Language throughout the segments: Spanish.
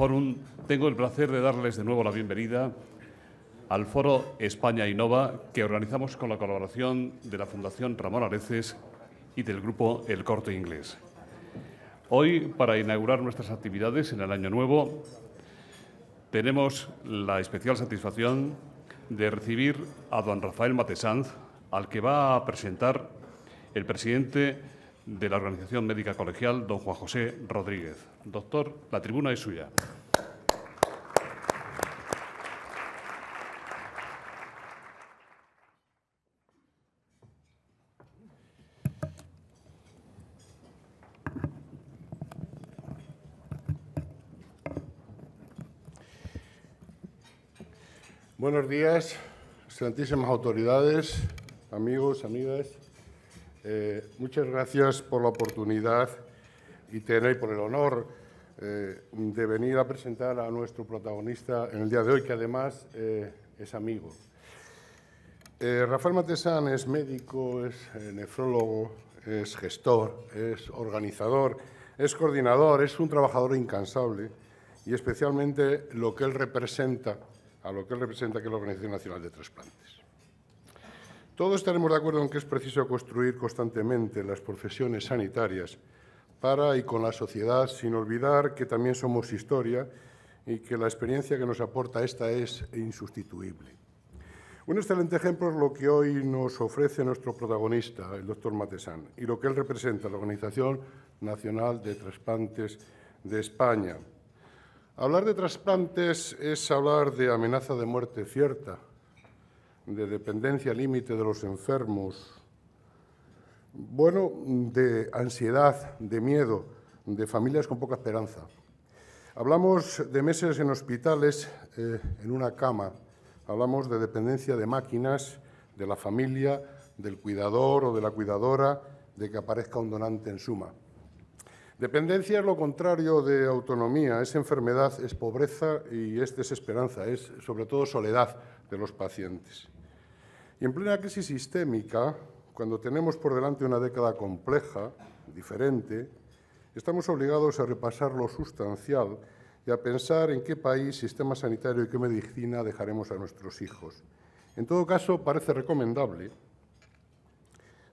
Forum, tengo el placer de darles de nuevo la bienvenida al Foro España Innova, que organizamos con la colaboración de la Fundación Ramón Areces y del Grupo El Corte Inglés. Hoy, para inaugurar nuestras actividades en el Año Nuevo, tenemos la especial satisfacción de recibir a don Rafael Matesanz, al que va a presentar el presidente de la Organización Médica Colegial, don Juan José Rodríguez. Doctor, la tribuna es suya. Buenos días, excelentísimas autoridades, amigos, amigas. Muchas gracias por la oportunidad y por el honor de venir a presentar a nuestro protagonista en el día de hoy, que además es amigo. Rafael Matesanz es médico, es nefrólogo, es gestor, es organizador, es coordinador, es un trabajador incansable y especialmente a lo que él representa, que es la Organización Nacional de Trasplantes. Todos estaremos de acuerdo en que es preciso construir constantemente las profesiones sanitarias para y con la sociedad, sin olvidar que también somos historia y que la experiencia que nos aporta esta es insustituible. Un excelente ejemplo es lo que hoy nos ofrece nuestro protagonista, el doctor Matesanz, y lo que él representa, la Organización Nacional de Trasplantes de España. Hablar de trasplantes es hablar de amenaza de muerte cierta, de dependencia límite de los enfermos, bueno, de ansiedad, de miedo, de familias con poca esperanza. Hablamos de meses en hospitales, en una cama. Hablamos de dependencia de máquinas, de la familia, del cuidador o de la cuidadora, de que aparezca un donante en suma. Dependencia es lo contrario de autonomía, es enfermedad, es pobreza y es desesperanza, es sobre todo soledad de los pacientes. Y en plena crisis sistémica, cuando tenemos por delante una década compleja, diferente, estamos obligados a repasar lo sustancial y a pensar en qué país, sistema sanitario y qué medicina dejaremos a nuestros hijos. En todo caso, parece recomendable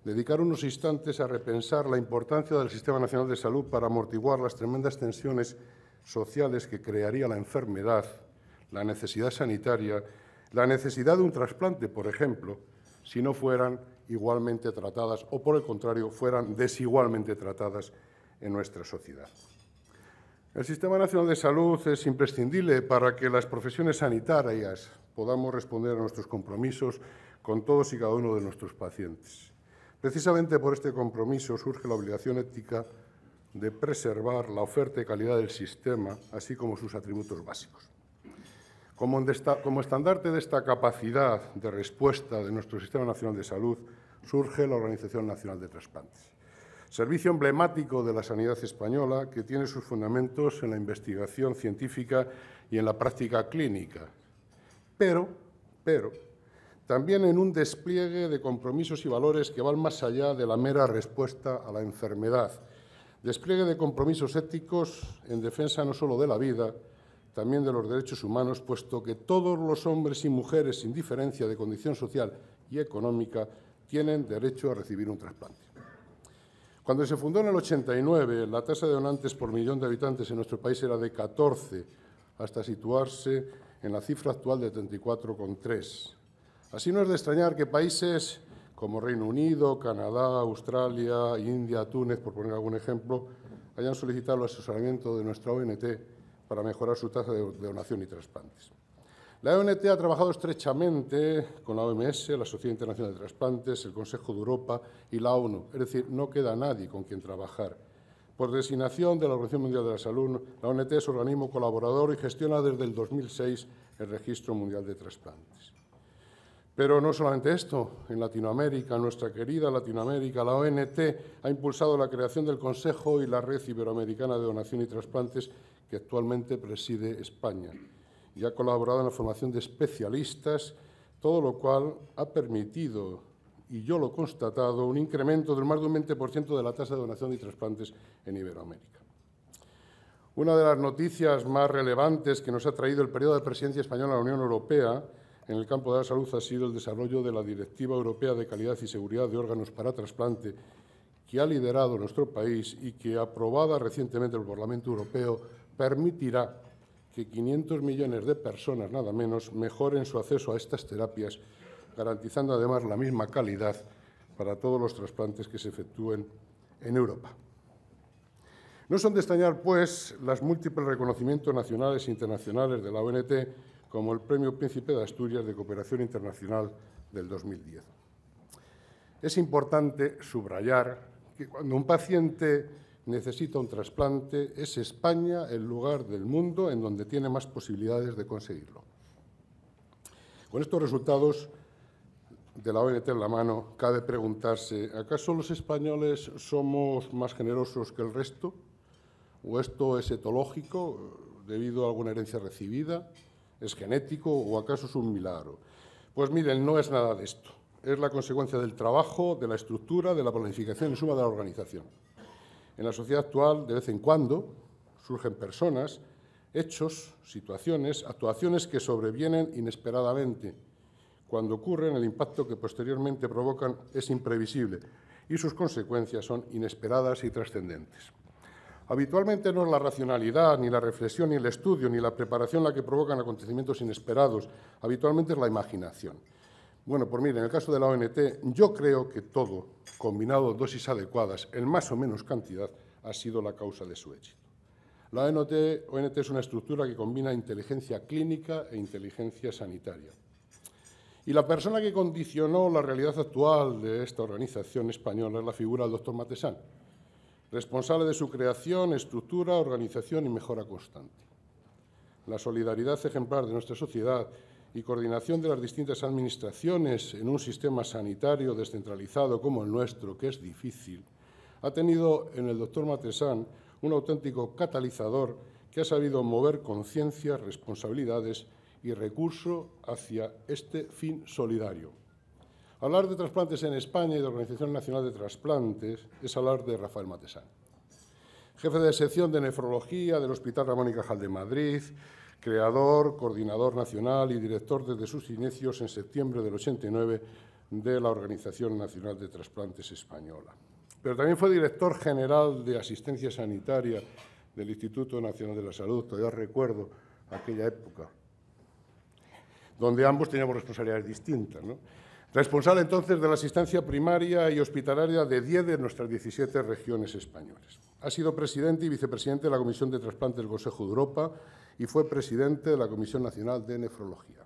dedicar unos instantes a repensar la importancia del Sistema Nacional de Salud para amortiguar las tremendas tensiones sociales que crearía la enfermedad, la necesidad sanitaria, la necesidad de un trasplante, por ejemplo, si no fueran igualmente tratadas o, por el contrario, fueran desigualmente tratadas en nuestra sociedad. El Sistema Nacional de Salud es imprescindible para que las profesiones sanitarias podamos responder a nuestros compromisos con todos y cada uno de nuestros pacientes. Precisamente por este compromiso surge la obligación ética de preservar la oferta y calidad del sistema, así como sus atributos básicos. Como estandarte de esta capacidad de respuesta de nuestro Sistema Nacional de Salud surge la Organización Nacional de Trasplantes, servicio emblemático de la sanidad española que tiene sus fundamentos en la investigación científica y en la práctica clínica, pero también en un despliegue de compromisos y valores que van más allá de la mera respuesta a la enfermedad. Despliegue de compromisos éticos en defensa no solo de la vida, también de los derechos humanos, puesto que todos los hombres y mujeres, sin diferencia de condición social y económica, tienen derecho a recibir un trasplante. Cuando se fundó en el 89, la tasa de donantes por millón de habitantes en nuestro país era de 14, hasta situarse en la cifra actual de 34,3. Así no es de extrañar que países como Reino Unido, Canadá, Australia, India, Túnez, por poner algún ejemplo, hayan solicitado el asesoramiento de nuestra ONT para mejorar su tasa de donación y trasplantes. La ONT ha trabajado estrechamente con la OMS, la Sociedad Internacional de Trasplantes, el Consejo de Europa y la ONU. Es decir, no queda nadie con quien trabajar. Por designación de la Organización Mundial de la Salud, la ONT es organismo colaborador y gestiona desde el 2006 el Registro Mundial de Trasplantes. Pero no solamente esto, en Latinoamérica, nuestra querida Latinoamérica, la ONT ha impulsado la creación del Consejo y la Red Iberoamericana de Donación y Trasplantes, que actualmente preside España, y ha colaborado en la formación de especialistas, todo lo cual ha permitido, y yo lo he constatado, un incremento del más de un 20% de la tasa de donación y trasplantes en Iberoamérica. Una de las noticias más relevantes que nos ha traído el periodo de presidencia española de la Unión Europea en el campo de la salud ha sido el desarrollo de la Directiva Europea de Calidad y Seguridad de Órganos para Trasplante, que ha liderado nuestro país y que, aprobada recientemente por el Parlamento Europeo, permitirá que 500 millones de personas, nada menos, mejoren su acceso a estas terapias, garantizando además la misma calidad para todos los trasplantes que se efectúen en Europa. No son de extrañar, pues, los múltiples reconocimientos nacionales e internacionales de la ONT, como el Premio Príncipe de Asturias de Cooperación Internacional del 2010. Es importante subrayar que cuando un paciente necesita un trasplante, es España el lugar del mundo en donde tiene más posibilidades de conseguirlo. Con estos resultados de la ONT en la mano, cabe preguntarse, ¿acaso los españoles somos más generosos que el resto? ¿O esto es etológico, debido a alguna herencia recibida? ¿Es genético o acaso es un milagro? Pues miren, no es nada de esto. Es la consecuencia del trabajo, de la estructura, de la planificación y en suma de la organización. En la sociedad actual, de vez en cuando, surgen personas, hechos, situaciones, actuaciones que sobrevienen inesperadamente. Cuando ocurren, el impacto que posteriormente provocan es imprevisible y sus consecuencias son inesperadas y trascendentes. Habitualmente no es la racionalidad, ni la reflexión, ni el estudio, ni la preparación la que provocan acontecimientos inesperados. Habitualmente es la imaginación. Bueno, pues mire, en el caso de la ONT, yo creo que todo, combinado dosis adecuadas, en más o menos cantidad, ha sido la causa de su éxito. La ONT es una estructura que combina inteligencia clínica e inteligencia sanitaria. Y la persona que condicionó la realidad actual de esta organización española es la figura del doctor Matesan, responsable de su creación, estructura, organización y mejora constante. La solidaridad ejemplar de nuestra sociedad y coordinación de las distintas administraciones en un sistema sanitario descentralizado como el nuestro, que es difícil, ha tenido en el doctor Matesan un auténtico catalizador que ha sabido mover conciencia, responsabilidades y recursos hacia este fin solidario. Hablar de trasplantes en España y de Organización Nacional de Trasplantes es hablar de Rafael Matesan, jefe de sección de nefrología del Hospital Ramón y Cajal de Madrid, creador, coordinador nacional y director desde sus inicios en septiembre del 89 de la Organización Nacional de Trasplantes Española. Pero también fue director general de Asistencia Sanitaria del Instituto Nacional de la Salud. Todavía recuerdo aquella época, donde ambos teníamos responsabilidades distintas, ¿no? Responsable entonces de la asistencia primaria y hospitalaria de 10 de nuestras 17 regiones españolas. Ha sido presidente y vicepresidente de la Comisión de Trasplantes del Consejo de Europa y fue presidente de la Comisión Nacional de Nefrología.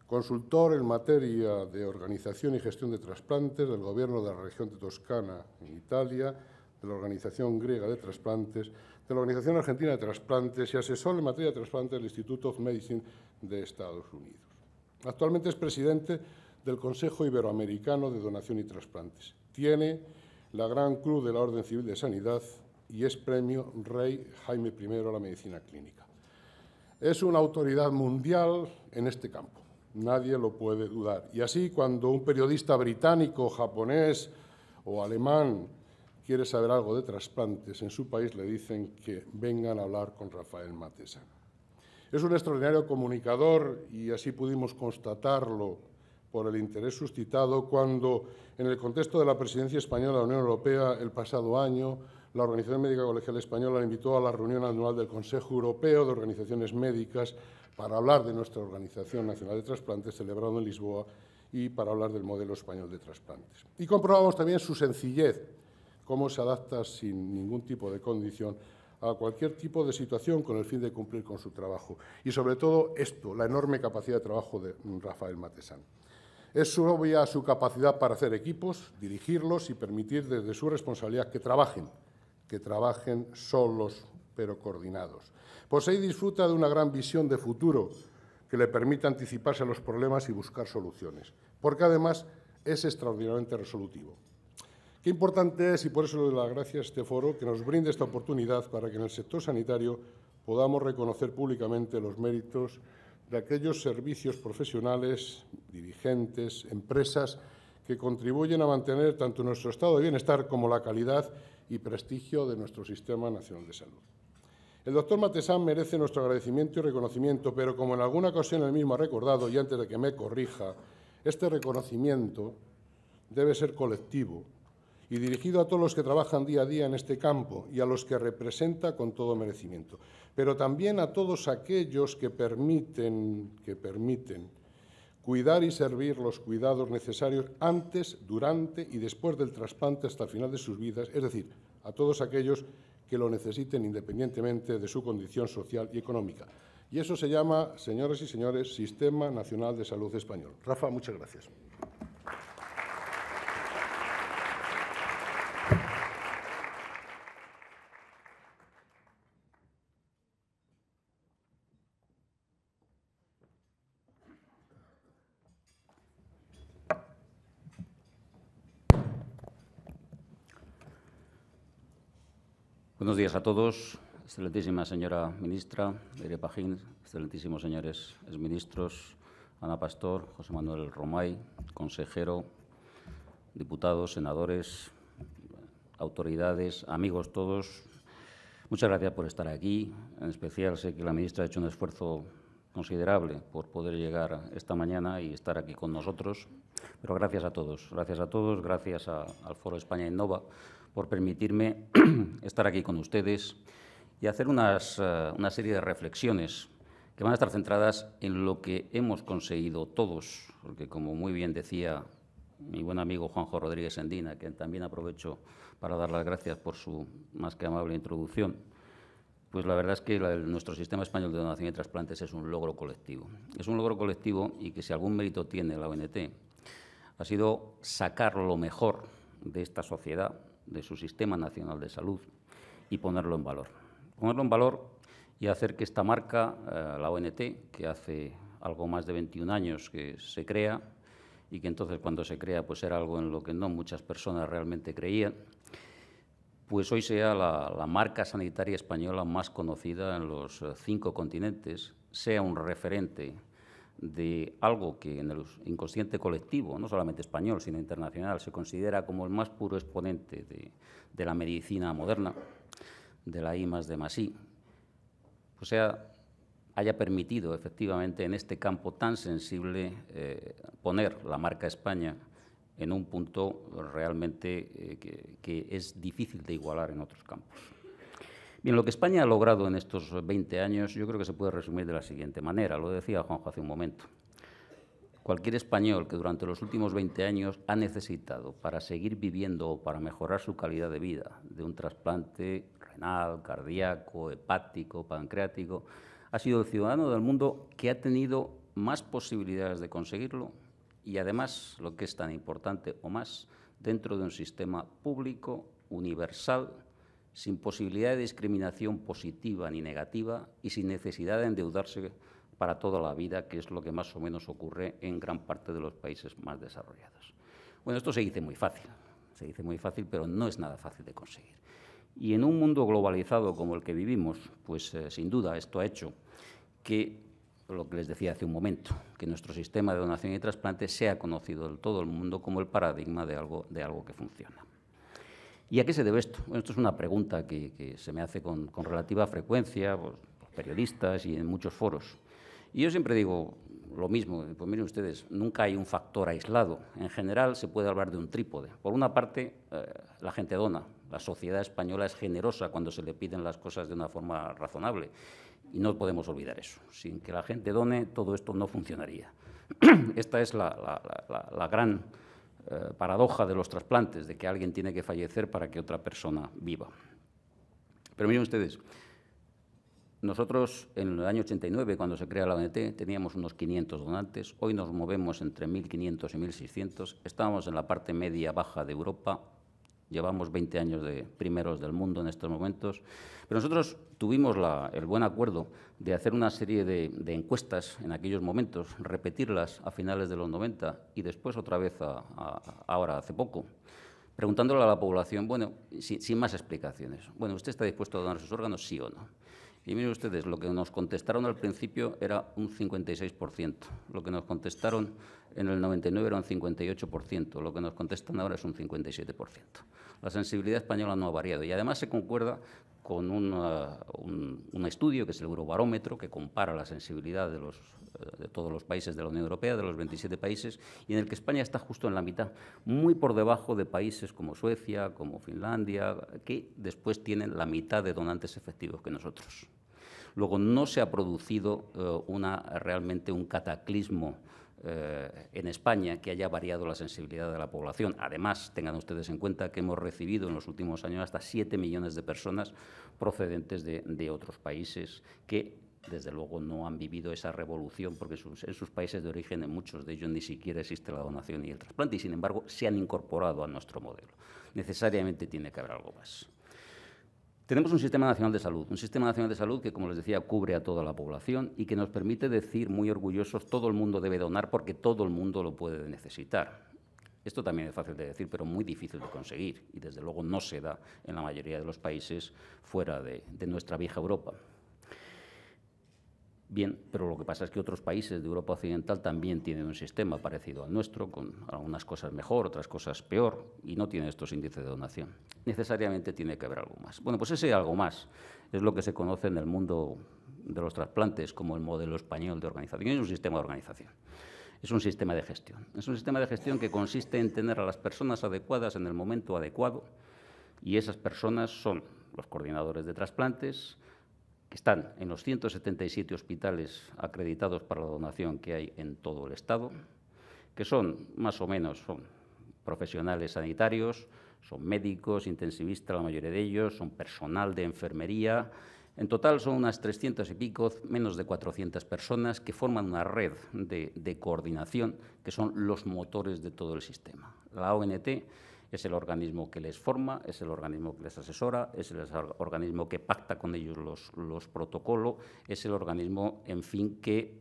Consultor en materia de organización y gestión de trasplantes del Gobierno de la región de Toscana, en Italia, de la Organización Griega de Trasplantes, de la Organización Argentina de Trasplantes y asesor en materia de trasplantes del Institute of Medicine de Estados Unidos. Actualmente es presidente del Consejo Iberoamericano de Donación y Trasplantes. Tiene la Gran Cruz de la Orden Civil de Sanidad y es premio Rey Jaime I a la medicina clínica. Es una autoridad mundial en este campo, nadie lo puede dudar. Y así, cuando un periodista británico, japonés o alemán quiere saber algo de trasplantes, en su país le dicen que vengan a hablar con Rafael Matesan. Es un extraordinario comunicador y así pudimos constatarlo por el interés suscitado cuando, en el contexto de la presidencia española de la Unión Europea el pasado año, la Organización Médica Colegial Española le invitó a la reunión anual del Consejo Europeo de Organizaciones Médicas para hablar de nuestra Organización Nacional de Trasplantes, celebrado en Lisboa, y para hablar del modelo español de trasplantes. Y comprobamos también su sencillez, cómo se adapta sin ningún tipo de condición a cualquier tipo de situación con el fin de cumplir con su trabajo. Y sobre todo esto, la enorme capacidad de trabajo de Rafael Matesan. Es obvia su capacidad para hacer equipos, dirigirlos y permitir desde su responsabilidad que trabajen solos pero coordinados. Posee y disfruta de una gran visión de futuro que le permite anticiparse a los problemas y buscar soluciones, porque además es extraordinariamente resolutivo. Qué importante es, y por eso le doy las gracias a este foro, que nos brinde esta oportunidad para que en el sector sanitario podamos reconocer públicamente los méritos de aquellos servicios profesionales, dirigentes, empresas que contribuyen a mantener tanto nuestro estado de bienestar como la calidad y prestigio de nuestro Sistema Nacional de Salud. El doctor Matesán merece nuestro agradecimiento y reconocimiento, pero como en alguna ocasión él mismo ha recordado, y antes de que me corrija, este reconocimiento debe ser colectivo y dirigido a todos los que trabajan día a día en este campo y a los que representa con todo merecimiento, pero también a todos aquellos que permiten cuidar y servir los cuidados necesarios antes, durante y después del trasplante hasta el final de sus vidas, es decir, a todos aquellos que lo necesiten independientemente de su condición social y económica. Y eso se llama, señoras y señores, Sistema Nacional de Salud Español. Rafa, muchas gracias. Buenos días a todos, excelentísima señora ministra, Leire Pagín, excelentísimos señores exministros, Ana Pastor, José Manuel Romay, consejero, diputados, senadores, autoridades, amigos todos. Muchas gracias por estar aquí. En especial sé que la ministra ha hecho un esfuerzo considerable por poder llegar esta mañana y estar aquí con nosotros. Pero gracias a todos, gracias al Foro España Innova por permitirme estar aquí con ustedes y hacer una serie de reflexiones que van a estar centradas en lo que hemos conseguido todos, porque como muy bien decía mi buen amigo Juanjo Rodríguez Endina, que también aprovecho para dar las gracias por su más que amable introducción, pues la verdad es que nuestro sistema español de donación y trasplantes es un logro colectivo. Es un logro colectivo y que si algún mérito tiene la ONT ha sido sacar lo mejor de esta sociedad, de su Sistema Nacional de Salud y ponerlo en valor. Ponerlo en valor y hacer que esta marca, la ONT, que hace algo más de 21 años que se crea y que entonces cuando se crea pues era algo en lo que no muchas personas realmente creían, pues hoy sea la marca sanitaria española más conocida en los 5 continentes, sea un referente de algo que en el inconsciente colectivo, no solamente español, sino internacional, se considera como el más puro exponente de la medicina moderna, de la I+D+I, pues haya permitido efectivamente en este campo tan sensible poner la marca España en un punto realmente que es difícil de igualar en otros campos. Bien, lo que España ha logrado en estos 20 años yo creo que se puede resumir de la siguiente manera, lo decía Juanjo hace un momento. Cualquier español que durante los últimos 20 años ha necesitado para seguir viviendo o para mejorar su calidad de vida de un trasplante renal, cardíaco, hepático, pancreático, ha sido el ciudadano del mundo que ha tenido más posibilidades de conseguirlo y además, lo que es tan importante o más, dentro de un sistema público, universal, sin posibilidad de discriminación positiva ni negativa y sin necesidad de endeudarse para toda la vida, que es lo que más o menos ocurre en gran parte de los países más desarrollados. Bueno, esto se dice muy fácil, pero no es nada fácil de conseguir. Y en un mundo globalizado como el que vivimos, pues sin duda esto ha hecho que, lo que les decía hace un momento, que nuestro sistema de donación y trasplante sea conocido en todo el mundo como el paradigma de algo que funciona. ¿Y a qué se debe esto? Bueno, esto es una pregunta que se me hace con relativa frecuencia por los periodistas y en muchos foros. Y yo siempre digo lo mismo, pues miren ustedes, nunca hay un factor aislado. En general se puede hablar de un trípode. Por una parte, la gente dona. La sociedad española es generosa cuando se le piden las cosas de una forma razonable. Y no podemos olvidar eso. Sin que la gente done, todo esto no funcionaría. Esta es la gran paradoja de los trasplantes, de que alguien tiene que fallecer para que otra persona viva. Pero miren ustedes, nosotros en el año 89, cuando se crea la ONT, teníamos unos 500 donantes, hoy nos movemos entre 1.500 y 1.600, estábamos en la parte media-baja de Europa, llevamos 20 años de primeros del mundo en estos momentos, pero nosotros tuvimos el buen acuerdo de hacer una serie de encuestas en aquellos momentos, repetirlas a finales de los 90 y después otra vez ahora, hace poco, preguntándole a la población, bueno, sin más explicaciones, bueno, ¿usted está dispuesto a donar sus órganos, sí o no? Y miren ustedes, lo que nos contestaron al principio era un 56%, lo que nos contestaron en el 99 era un 58%, lo que nos contestan ahora es un 57%. La sensibilidad española no ha variado y además se concuerda con un estudio que es el Eurobarómetro, que compara la sensibilidad de todos los países de la Unión Europea, de los 27 países, y en el que España está justo en la mitad, muy por debajo de países como Suecia, como Finlandia, que después tienen la mitad de donantes efectivos que nosotros. Luego, no se ha producido realmente un cataclismo en España que haya variado la sensibilidad de la población. Además, tengan ustedes en cuenta que hemos recibido en los últimos años hasta 7 millones de personas procedentes de otros países que, desde luego, no han vivido esa revolución, porque en sus países de origen, en muchos de ellos, ni siquiera existe la donación y el trasplante, y, sin embargo, se han incorporado a nuestro modelo. Necesariamente tiene que haber algo más. Tenemos un Sistema Nacional de Salud que, como les decía, cubre a toda la población y que nos permite decir muy orgullosos: todo el mundo debe donar porque todo el mundo lo puede necesitar. Esto también es fácil de decir, pero muy difícil de conseguir, y desde luego no se da en la mayoría de los países fuera de nuestra vieja Europa. Bien, pero lo que pasa es que otros países de Europa Occidental también tienen un sistema parecido al nuestro, con algunas cosas mejor, otras cosas peor, y no tienen estos índices de donación. Necesariamente tiene que haber algo más. Bueno, pues ese algo más es lo que se conoce en el mundo de los trasplantes como el modelo español de organización. Es un sistema de organización, es un sistema de gestión. Es un sistema de gestión que consiste en tener a las personas adecuadas en el momento adecuado, y esas personas son los coordinadores de trasplantes, que están en los 177 hospitales acreditados para la donación que hay en todo el Estado, que son más o menos profesionales sanitarios, son médicos, intensivistas, la mayoría de ellos, son personal de enfermería. En total son unas 300 y pico, menos de 400 personas que forman una red de coordinación, que son los motores de todo el sistema. La ONT es el organismo que les forma, es el organismo que les asesora, es el organismo que pacta con ellos los protocolos, es el organismo, en fin, que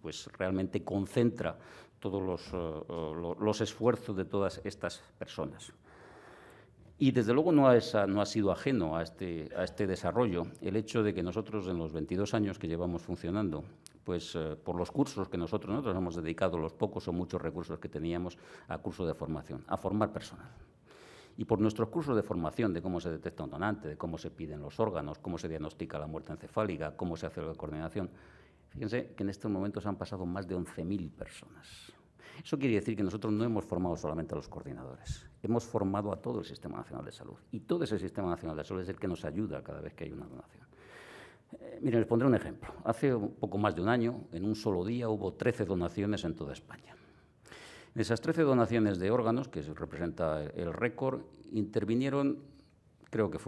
pues realmente concentra todos los esfuerzos de todas estas personas. Y, desde luego, no ha sido ajeno a este desarrollo el hecho de que nosotros, en los 22 años que llevamos funcionando, pues por los cursos que nosotros hemos dedicado, los pocos o muchos recursos que teníamos, a cursos de formación, a formar personal. Y por nuestros cursos de formación de cómo se detecta un donante, de cómo se piden los órganos, cómo se diagnostica la muerte encefálica, cómo se hace la coordinación, fíjense que en estos momentos han pasado más de 11.000 personas. Eso quiere decir que nosotros no hemos formado solamente a los coordinadores, hemos formado a todo el Sistema Nacional de Salud. Y todo ese Sistema Nacional de Salud es el que nos ayuda cada vez que hay una donación. Miren, les pondré un ejemplo. Hace un poco más de un año, en un solo día, hubo 13 donaciones en toda España. En esas 13 donaciones de órganos, que representa el récord, intervinieron, creo que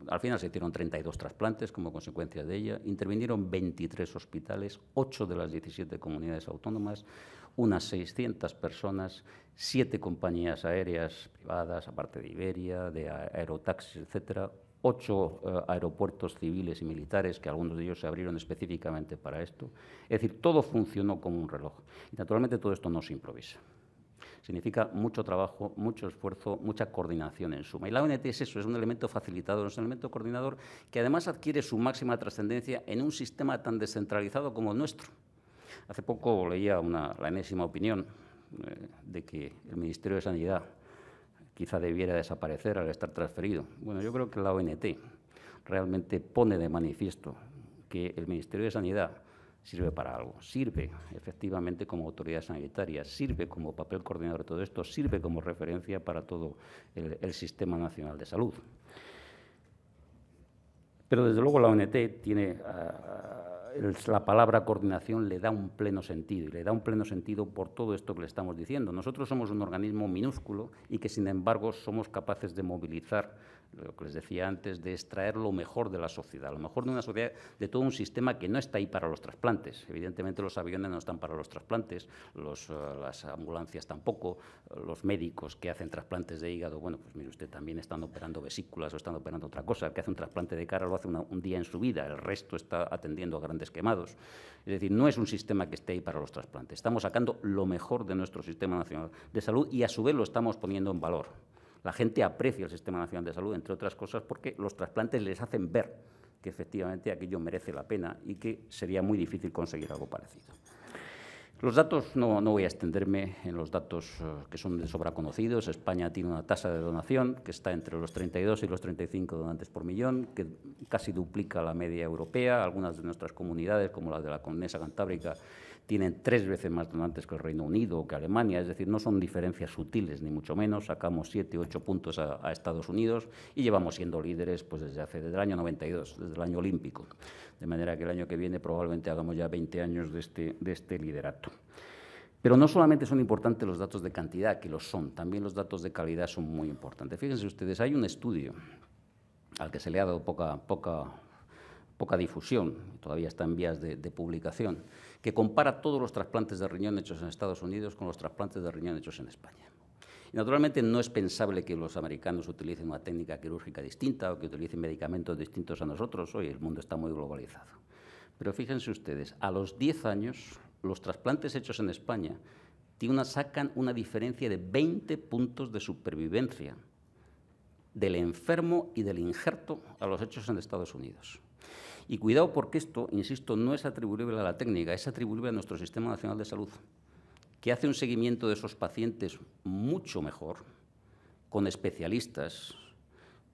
al final se hicieron 32 trasplantes como consecuencia de ella, intervinieron 23 hospitales, 8 de las 17 comunidades autónomas, unas 600 personas, 7 compañías aéreas privadas, aparte de Iberia, de aerotaxis, etcétera, 8 aeropuertos civiles y militares, que algunos de ellos se abrieron específicamente para esto. Es decir, todo funcionó como un reloj. Y, naturalmente, todo esto no se improvisa. Significa mucho trabajo, mucho esfuerzo, mucha coordinación en suma. Y la ONT es eso, es un elemento facilitador, es un elemento coordinador que además adquiere su máxima trascendencia en un sistema tan descentralizado como el nuestro. Hace poco leía la enésima opinión de que el Ministerio de Sanidad quizá debiera desaparecer al estar transferido. Bueno, yo creo que la ONT realmente pone de manifiesto que el Ministerio de Sanidad sirve para algo, sirve efectivamente como autoridad sanitaria, sirve como papel coordinador de todo esto, sirve como referencia para todo el Sistema Nacional de Salud. Pero, desde luego, la ONT tiene la palabra coordinación le da un pleno sentido, y le da un pleno sentido por todo esto que le estamos diciendo. Nosotros somos un organismo minúsculo y que, sin embargo, somos capaces de movilizar, lo que les decía antes, de extraer lo mejor de la sociedad, lo mejor de una sociedad, de todo un sistema que no está ahí para los trasplantes. Evidentemente, los aviones no están para los trasplantes, las ambulancias tampoco, los médicos que hacen trasplantes de hígado, bueno, pues mire usted, también están operando vesículas o están operando otra cosa. El que hace un trasplante de cara lo hace un día en su vida, el resto está atendiendo a grandes quemados. Es decir, no es un sistema que esté ahí para los trasplantes. Estamos sacando lo mejor de nuestro Sistema Nacional de Salud y, a su vez, lo estamos poniendo en valor. La gente aprecia el Sistema Nacional de Salud, entre otras cosas, porque los trasplantes les hacen ver que efectivamente aquello merece la pena y que sería muy difícil conseguir algo parecido. Los datos, no voy a extenderme en los datos que son de sobra conocidos. España tiene una tasa de donación que está entre los 32 y los 35 donantes por millón, que casi duplica la media europea. Algunas de nuestras comunidades, como las de la Cornisa Cantábrica, tienen 3 veces más donantes que el Reino Unido o que Alemania, es decir, no son diferencias sutiles, ni mucho menos. Sacamos 7 u 8 puntos a Estados Unidos y llevamos siendo líderes pues, desde el año 92, desde el año olímpico. De manera que el año que viene probablemente hagamos ya 20 años de este liderato. Pero no solamente son importantes los datos de cantidad, que los son, también los datos de calidad son muy importantes. Fíjense ustedes, hay un estudio al que se le ha dado poca difusión, todavía está en vías de publicación, que compara todos los trasplantes de riñón hechos en Estados Unidos con los trasplantes de riñón hechos en España. Y naturalmente no es pensable que los americanos utilicen una técnica quirúrgica distinta o que utilicen medicamentos distintos a nosotros. Hoy el mundo está muy globalizado. Pero fíjense ustedes, a los 10 años, los trasplantes hechos en España sacan una diferencia de 20 puntos de supervivencia del enfermo y del injerto a los hechos en Estados Unidos. Y cuidado porque esto, insisto, no es atribuible a la técnica, es atribuible a nuestro Sistema Nacional de Salud, que hace un seguimiento de esos pacientes mucho mejor, con especialistas,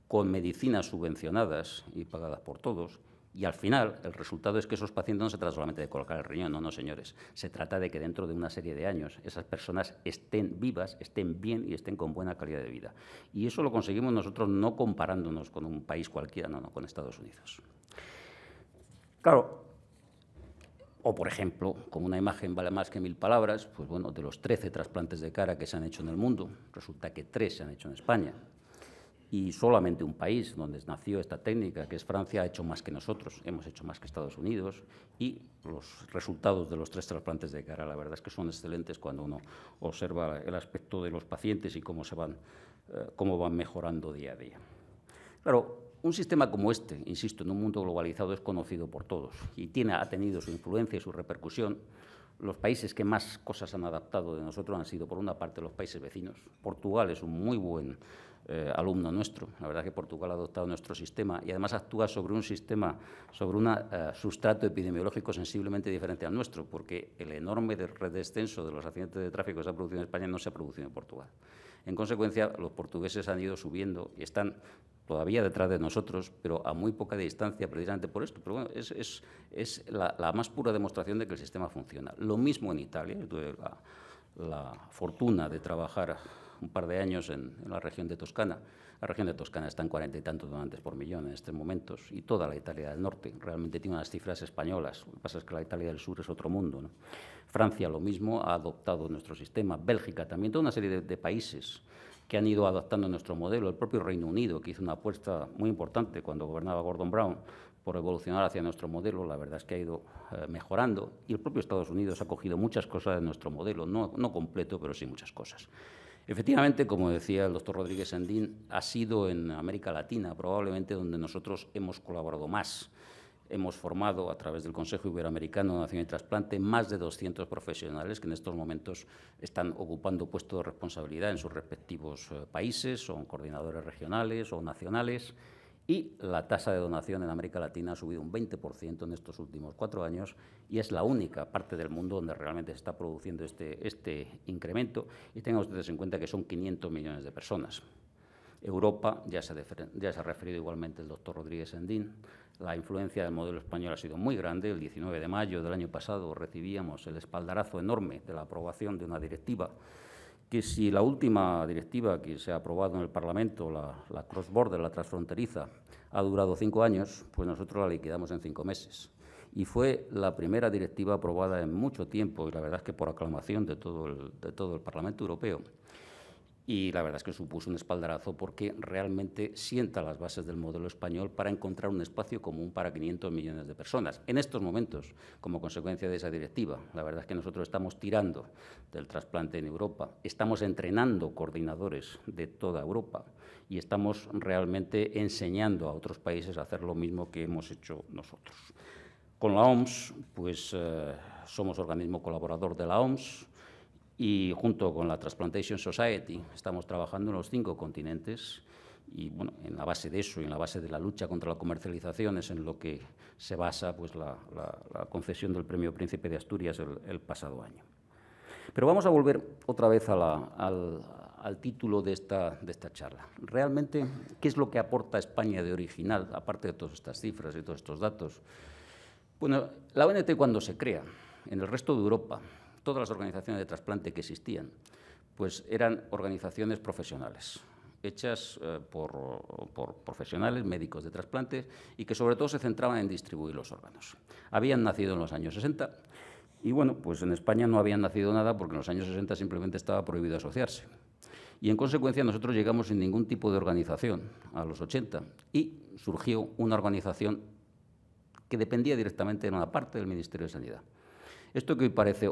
con medicinas subvencionadas y pagadas por todos, y al final el resultado es que esos pacientes no se trata solamente de colocar el riñón, no, señores, se trata de que dentro de una serie de años esas personas estén vivas, estén bien y estén con buena calidad de vida. Y eso lo conseguimos nosotros no comparándonos con un país cualquiera, no, con Estados Unidos. Claro, o por ejemplo, como una imagen vale más que 1000 palabras, pues bueno, de los 13 trasplantes de cara que se han hecho en el mundo, resulta que 3 se han hecho en España. Y solamente un país donde nació esta técnica, que es Francia, ha hecho más que nosotros, hemos hecho más que Estados Unidos, y los resultados de los 3 trasplantes de cara, la verdad es que son excelentes cuando uno observa el aspecto de los pacientes y cómo van mejorando día a día. Claro, un sistema como este, insisto, en un mundo globalizado es conocido por todos y ha tenido su influencia y su repercusión. Los países que más cosas han adaptado de nosotros han sido, por una parte, los países vecinos. Portugal es un muy buen alumno nuestro. La verdad es que Portugal ha adoptado nuestro sistema y además actúa sobre un sistema, sobre un sustrato epidemiológico sensiblemente diferente al nuestro, porque el enorme descenso de los accidentes de tráfico que se ha producido en España no se ha producido en Portugal. En consecuencia, los portugueses han ido subiendo y están todavía detrás de nosotros, pero a muy poca distancia precisamente por esto. Pero bueno, es la más pura demostración de que el sistema funciona. Lo mismo en Italia. Yo tuve la fortuna de trabajar un par de años en la región de Toscana. La región de Toscana está en 40 y tantos donantes por millón en estos momentos, y toda la Italia del norte realmente tiene unas cifras españolas. Lo que pasa es que la Italia del sur es otro mundo, ¿no? Francia lo mismo, ha adoptado nuestro sistema. Bélgica también, toda una serie de países que han ido adaptando nuestro modelo. El propio Reino Unido, que hizo una apuesta muy importante cuando gobernaba Gordon Brown por evolucionar hacia nuestro modelo, la verdad es que ha ido mejorando, y el propio Estados Unidos ha cogido muchas cosas de nuestro modelo, no completo, pero sí muchas cosas. Efectivamente, como decía el doctor Rodríguez Sendín, ha sido en América Latina probablemente donde nosotros hemos colaborado más. Hemos formado, a través del Consejo Iberoamericano de Donación y Trasplante, más de 200 profesionales que en estos momentos están ocupando puestos de responsabilidad en sus respectivos países, son coordinadores regionales o nacionales, y la tasa de donación en América Latina ha subido un 20% en estos últimos 4 años, y es la única parte del mundo donde realmente se está produciendo este incremento. Y tengan ustedes en cuenta que son 500 millones de personas. Europa, ya se ha referido igualmente el doctor Rodríguez Sendín, la influencia del modelo español ha sido muy grande. El 19 de mayo del año pasado recibíamos el espaldarazo enorme de la aprobación de una directiva que, si la última directiva que se ha aprobado en el Parlamento, la cross-border, la transfronteriza, ha durado 5 años, pues nosotros la liquidamos en 5 meses. Y fue la primera directiva aprobada en mucho tiempo, y la verdad es que por aclamación de todo el Parlamento Europeo. Y la verdad es que supuso un espaldarazo porque realmente sienta las bases del modelo español para encontrar un espacio común para 500 millones de personas. En estos momentos, como consecuencia de esa directiva, la verdad es que nosotros estamos tirando del trasplante en Europa, estamos entrenando coordinadores de toda Europa y estamos realmente enseñando a otros países a hacer lo mismo que hemos hecho nosotros. Con la OMS, pues somos organismo colaborador de la OMS, y junto con la Transplantation Society estamos trabajando en los 5 continentes, y bueno, en la base de eso y en la base de la lucha contra la comercialización es en lo que se basa pues, la concesión del Premio Príncipe de Asturias el pasado año. Pero vamos a volver otra vez al título de esta charla. Realmente, ¿qué es lo que aporta España de original, aparte de todas estas cifras y todos estos datos? Bueno, la ONT cuando se crea, en el resto de Europa, todas las organizaciones de trasplante que existían, pues eran organizaciones profesionales, hechas por profesionales, médicos de trasplantes, y que sobre todo se centraban en distribuir los órganos. Habían nacido en los años 60, y bueno, pues en España no habían nacido nada porque en los años 60 simplemente estaba prohibido asociarse. Y en consecuencia nosotros llegamos sin ningún tipo de organización a los 80 y surgió una organización que dependía directamente de una parte del Ministerio de Sanidad. Esto que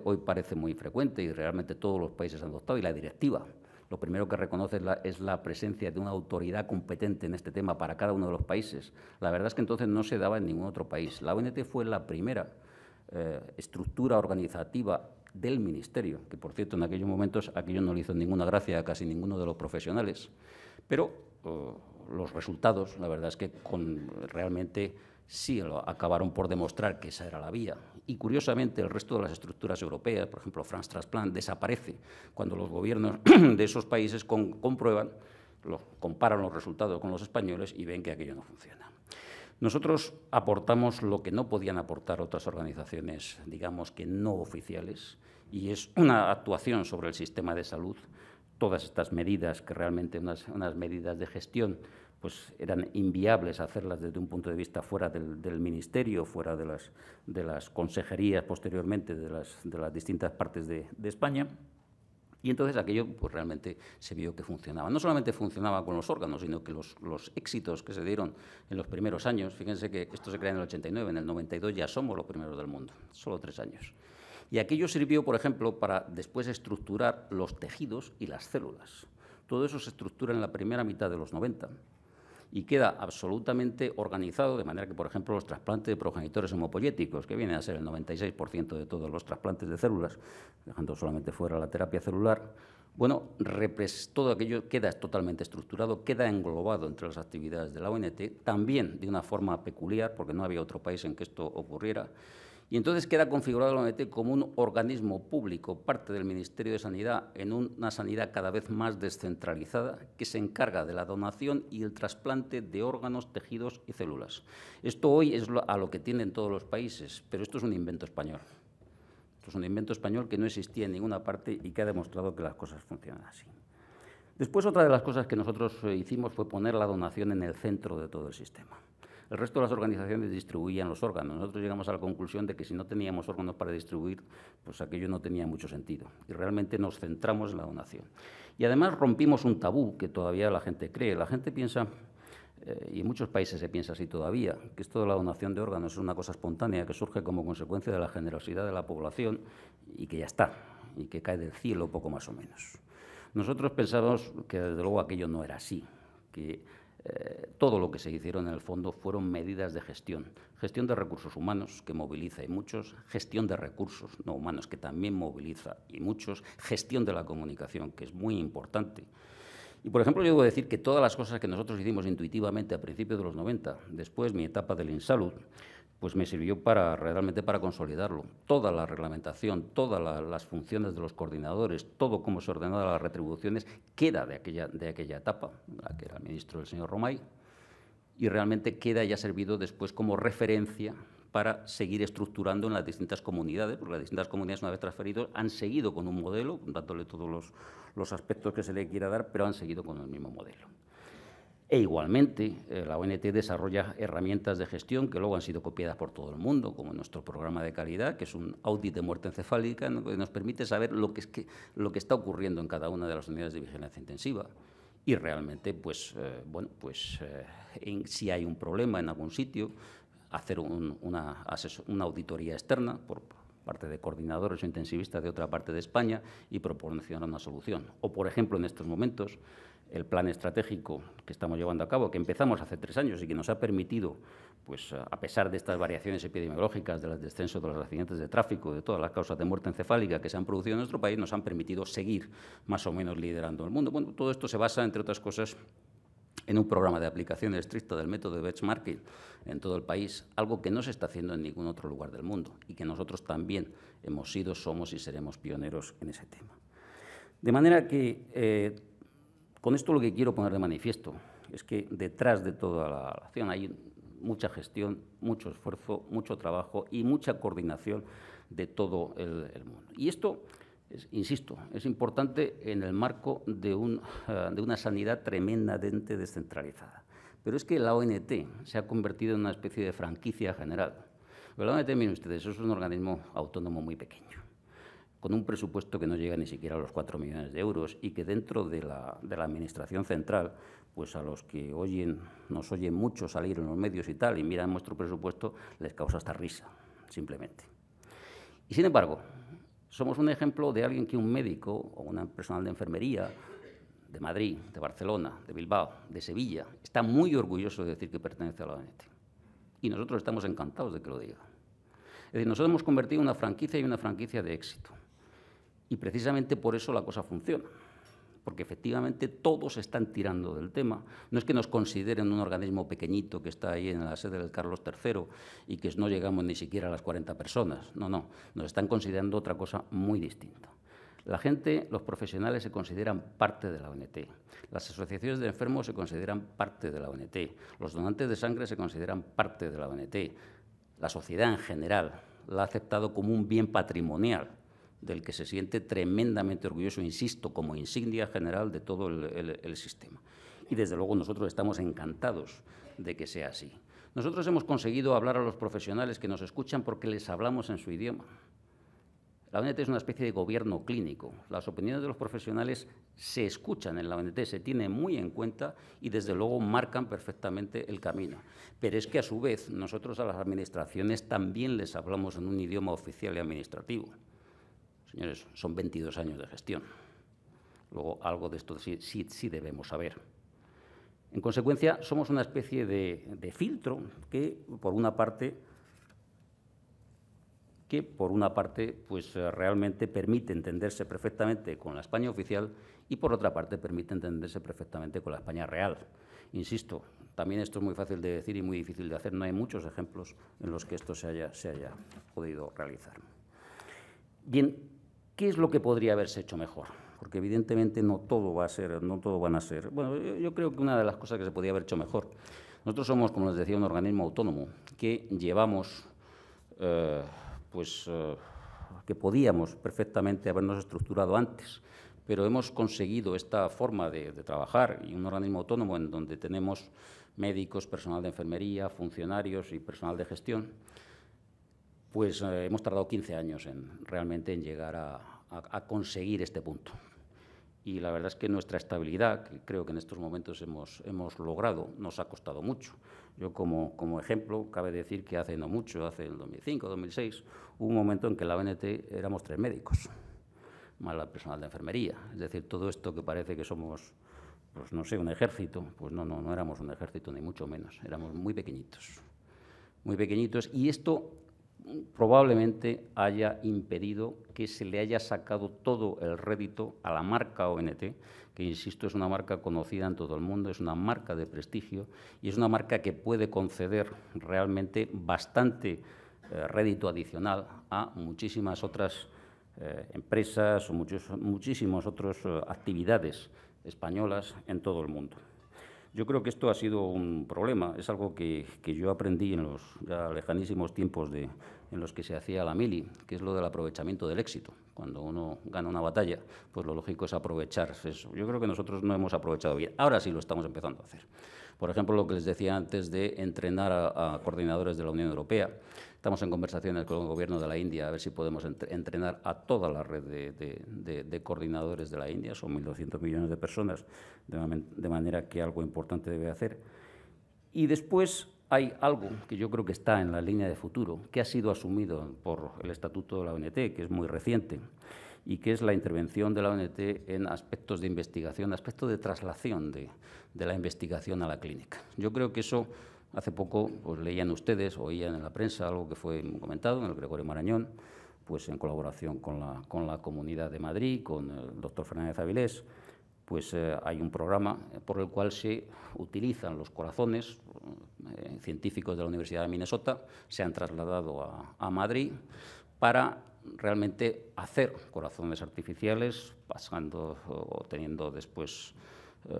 hoy parece muy frecuente y realmente todos los países han adoptado, y la directiva lo primero que reconoce es la presencia de una autoridad competente en este tema para cada uno de los países. La verdad es que entonces no se daba en ningún otro país. La ONT fue la primera estructura organizativa del Ministerio, que por cierto en aquellos momentos aquello no le hizo ninguna gracia a casi ninguno de los profesionales, pero los resultados, la verdad es que realmente sí acabaron por demostrar que esa era la vía. Y curiosamente el resto de las estructuras europeas, por ejemplo France Transplant, desaparece cuando los gobiernos de esos países comparan los resultados con los españoles y ven que aquello no funciona. Nosotros aportamos lo que no podían aportar otras organizaciones, digamos que no oficiales, y es una actuación sobre el sistema de salud. Todas estas medidas, que realmente unas medidas de gestión, pues eran inviables hacerlas desde un punto de vista fuera del Ministerio, fuera de las consejerías posteriormente de las distintas partes de España. Y entonces aquello pues, realmente se vio que funcionaba. No solamente funcionaba con los órganos, sino que los éxitos que se dieron en los primeros años, fíjense que esto se crea en el 89, en el 92 ya somos los primeros del mundo, solo 3 años. Y aquello sirvió, por ejemplo, para después estructurar los tejidos y las células. Todo eso se estructura en la primera mitad de los 90 y queda absolutamente organizado, de manera que, por ejemplo, los trasplantes de progenitores hemopoyéticos, que vienen a ser el 96% de todos los trasplantes de células, dejando solamente fuera la terapia celular, bueno, todo aquello queda totalmente estructurado, queda englobado entre las actividades de la ONT, también de una forma peculiar, porque no había otro país en que esto ocurriera. Y entonces queda configurado la ONT como un organismo público, parte del Ministerio de Sanidad, en una sanidad cada vez más descentralizada, que se encarga de la donación y el trasplante de órganos, tejidos y células. Esto hoy es a lo que tienden todos los países, pero esto es un invento español. Esto es un invento español que no existía en ninguna parte y que ha demostrado que las cosas funcionan así. Después, otra de las cosas que nosotros hicimos fue poner la donación en el centro de todo el sistema. El resto de las organizaciones distribuían los órganos. Nosotros llegamos a la conclusión de que si no teníamos órganos para distribuir, pues aquello no tenía mucho sentido. Y realmente nos centramos en la donación. Y además rompimos un tabú que todavía la gente cree. La gente piensa, y en muchos países se piensa así todavía, que esto de la donación de órganos es una cosa espontánea que surge como consecuencia de la generosidad de la población y que ya está, y que cae del cielo poco más o menos. Nosotros pensábamos que desde luego aquello no era así, que todo lo que se hicieron en el fondo fueron medidas de gestión de recursos humanos, que moviliza y muchos, gestión de recursos no humanos, que también moviliza y muchos, gestión de la comunicación, que es muy importante. Y, por ejemplo, yo debo decir que todas las cosas que nosotros hicimos intuitivamente a principios de los 90, después mi etapa del INSalud, pues me sirvió realmente para consolidarlo. Toda la reglamentación, todas las funciones de los coordinadores, todo cómo se ordenaban las retribuciones, queda de aquella etapa, la que era el ministro el señor Romay, y realmente queda ya servido después como referencia para seguir estructurando en las distintas comunidades, porque las distintas comunidades, una vez transferidos, han seguido con un modelo, dándole todos los aspectos que se le quiera dar, pero han seguido con el mismo modelo. E igualmente, la ONT desarrolla herramientas de gestión que luego han sido copiadas por todo el mundo, como nuestro programa de calidad, que es un audit de muerte encefálica, que nos permite saber lo que está ocurriendo en cada una de las unidades de vigilancia intensiva. Y realmente, si hay un problema en algún sitio, hacer una auditoría externa por parte de coordinadores o intensivistas de otra parte de España y proporcionar una solución. O, por ejemplo, en estos momentos, el plan estratégico que estamos llevando a cabo, que empezamos hace 3 años y que nos ha permitido, pues, a pesar de estas variaciones epidemiológicas, del descenso de los accidentes de tráfico, de todas las causas de muerte encefálica que se han producido en nuestro país, nos han permitido seguir más o menos liderando el mundo. Bueno, todo esto se basa, entre otras cosas, en un programa de aplicación estricta del método de benchmarking en todo el país, algo que no se está haciendo en ningún otro lugar del mundo y que nosotros también hemos sido, somos y seremos pioneros en ese tema. De manera que, con esto lo que quiero poner de manifiesto es que detrás de toda la acción hay mucha gestión, mucho esfuerzo, mucho trabajo y mucha coordinación de todo el mundo. Y esto, insisto, es importante en el marco de una sanidad tremendamente descentralizada. Pero es que la ONT se ha convertido en una especie de franquicia general. Pero la ONT, miren ustedes, es un organismo autónomo muy pequeño, con un presupuesto que no llega ni siquiera a los 4 millones de euros y que dentro de la Administración central, pues a los que nos oyen mucho salir en los medios y tal y miran nuestro presupuesto, les causa hasta risa, simplemente. Y sin embargo, somos un ejemplo de alguien que un médico o un personal de enfermería de Madrid, de Barcelona, de Bilbao, de Sevilla, está muy orgulloso de decir que pertenece a la ONT. Y nosotros estamos encantados de que lo diga. Es decir, nosotros hemos convertido una franquicia y una franquicia de éxito. Y precisamente por eso la cosa funciona. Porque efectivamente todos están tirando del tema. No es que nos consideren un organismo pequeñito que está ahí en la sede del Carlos III y que no llegamos ni siquiera a las 40 personas. No, no, nos están considerando otra cosa muy distinta. La gente, los profesionales se consideran parte de la ONT. Las asociaciones de enfermos se consideran parte de la ONT. Los donantes de sangre se consideran parte de la ONT. La sociedad en general la ha aceptado como un bien patrimonial del que se siente tremendamente orgulloso, insisto, como insignia general de todo el sistema. Y desde luego nosotros estamos encantados de que sea así. Nosotros hemos conseguido hablar a los profesionales que nos escuchan porque les hablamos en su idioma. La ONT es una especie de gobierno clínico. Las opiniones de los profesionales se escuchan en la ONT, se tienen muy en cuenta y desde luego marcan perfectamente el camino. Pero es que a su vez nosotros a las administraciones también les hablamos en un idioma oficial y administrativo. Señores, son 22 años de gestión. Luego, algo de esto sí debemos saber. En consecuencia, somos una especie de filtro que, por una parte, pues, realmente permite entenderse perfectamente con la España oficial y, por otra parte, permite entenderse perfectamente con la España real. Insisto, también esto es muy fácil de decir y muy difícil de hacer. No hay muchos ejemplos en los que esto se haya podido realizar. Bien, ¿qué es lo que podría haberse hecho mejor? Porque evidentemente no todo van a ser. Bueno, yo creo que una de las cosas que se podría haber hecho mejor. Nosotros somos, como les decía, un organismo autónomo que llevamos, que podíamos perfectamente habernos estructurado antes, pero hemos conseguido esta forma de trabajar y un organismo autónomo en donde tenemos médicos, personal de enfermería, funcionarios y personal de gestión. Pues hemos tardado 15 años realmente en llegar a conseguir este punto. Y la verdad es que nuestra estabilidad, que creo que en estos momentos hemos logrado, nos ha costado mucho. Yo como ejemplo, cabe decir que hace no mucho, hace el 2005, 2006, hubo un momento en que en la ONT éramos 3 médicos, más el personal de enfermería. Es decir, todo esto que parece que somos, pues no sé, un ejército, pues no éramos un ejército ni mucho menos, éramos muy pequeñitos, y esto probablemente haya impedido que se le haya sacado todo el rédito a la marca ONT, que, insisto, es una marca conocida en todo el mundo, es una marca de prestigio y es una marca que puede conceder realmente bastante rédito adicional a muchísimas otras empresas o muchísimas otras actividades españolas en todo el mundo. Yo creo que esto ha sido un problema, es algo que yo aprendí en los ya lejanísimos tiempos en los que se hacía la mili, que es lo del aprovechamiento del éxito. Cuando uno gana una batalla, pues lo lógico es aprovechar eso. Yo creo que nosotros no hemos aprovechado bien, ahora sí lo estamos empezando a hacer. Por ejemplo, lo que les decía antes de entrenar a coordinadores de la Unión Europea. Estamos en conversaciones con el Gobierno de la India a ver si podemos entrenar a toda la red de coordinadores de la India. Son 1.200 millones de personas, de manera que algo importante debe hacer. Y después hay algo que yo creo que está en la línea de futuro, que ha sido asumido por el Estatuto de la ONT, que es muy reciente, y que es la intervención de la ONT en aspectos de investigación, aspectos de traslación de la investigación a la clínica. Yo creo que eso, hace poco pues, leían ustedes, oían en la prensa algo que fue comentado en el Gregorio Marañón, pues en colaboración con la Comunidad de Madrid, con el doctor Fernández Avilés, pues hay un programa por el cual se utilizan los corazones. Científicos de la Universidad de Minnesota se han trasladado a Madrid para realmente hacer corazones artificiales, pasando o teniendo después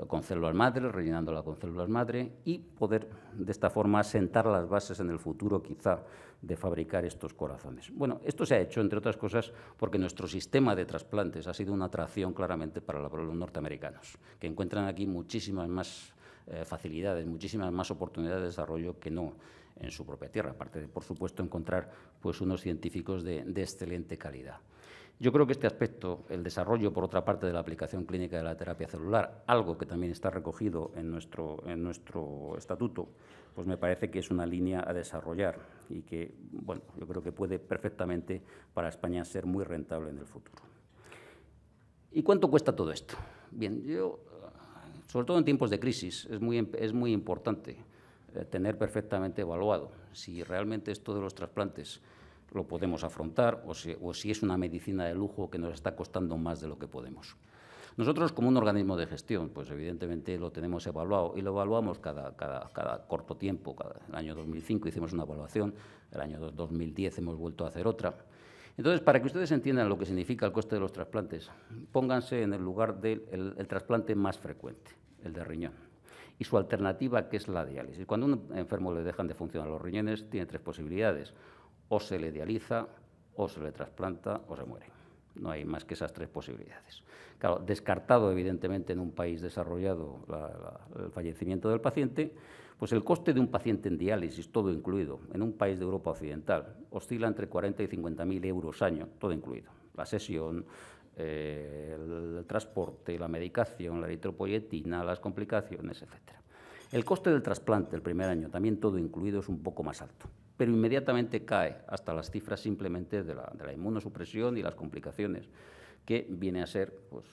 con células madre, rellenándola con células madre, y poder de esta forma sentar las bases en el futuro quizá de fabricar estos corazones. Bueno, esto se ha hecho, entre otras cosas, porque nuestro sistema de trasplantes ha sido una atracción claramente para los norteamericanos, que encuentran aquí muchísimas más facilidades, muchísimas más oportunidades de desarrollo que no en su propia tierra, aparte de, por supuesto, encontrar pues, unos científicos de excelente calidad. Yo creo que este aspecto, el desarrollo, por otra parte, de la aplicación clínica de la terapia celular, algo que también está recogido en nuestro estatuto, pues me parece que es una línea a desarrollar y que, bueno, yo creo que puede perfectamente para España ser muy rentable en el futuro. ¿Y cuánto cuesta todo esto? Bien, sobre todo en tiempos de crisis, es muy importante tener perfectamente evaluado si realmente esto de los trasplantes lo podemos afrontar o si es una medicina de lujo que nos está costando más de lo que podemos. Nosotros, como un organismo de gestión, pues evidentemente lo tenemos evaluado y lo evaluamos cada corto tiempo. El año 2005 hicimos una evaluación, el año 2010 hemos vuelto a hacer otra. Entonces, para que ustedes entiendan lo que significa el coste de los trasplantes, pónganse en el lugar del trasplante más frecuente, el de riñón, y su alternativa, que es la diálisis. Cuando a un enfermo le dejan de funcionar los riñones, tiene tres posibilidades: o se le dializa, o se le trasplanta, o se muere. No hay más que esas tres posibilidades. Claro, descartado evidentemente en un país desarrollado el fallecimiento del paciente, pues el coste de un paciente en diálisis, todo incluido, en un país de Europa Occidental, oscila entre 40 y 50.000 euros año, todo incluido. La sesión, el transporte, la medicación, la eritropoyetina, las complicaciones, etc. El coste del trasplante el primer año, también todo incluido, es un poco más alto, pero inmediatamente cae hasta las cifras simplemente de la inmunosupresión y las complicaciones, que viene a ser pues,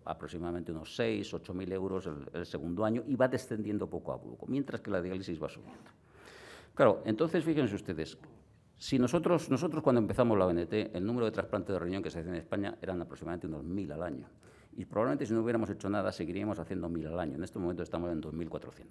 aproximadamente unos 6.000 o 8.000 euros el segundo año, y va descendiendo poco a poco, mientras que la diálisis va subiendo. Claro, entonces fíjense ustedes, si nosotros cuando empezamos la ONT, el número de trasplantes de riñón que se hacen en España eran aproximadamente unos 1.000 al año, y probablemente si no hubiéramos hecho nada seguiríamos haciendo 1.000 al año. En este momento estamos en 2.400.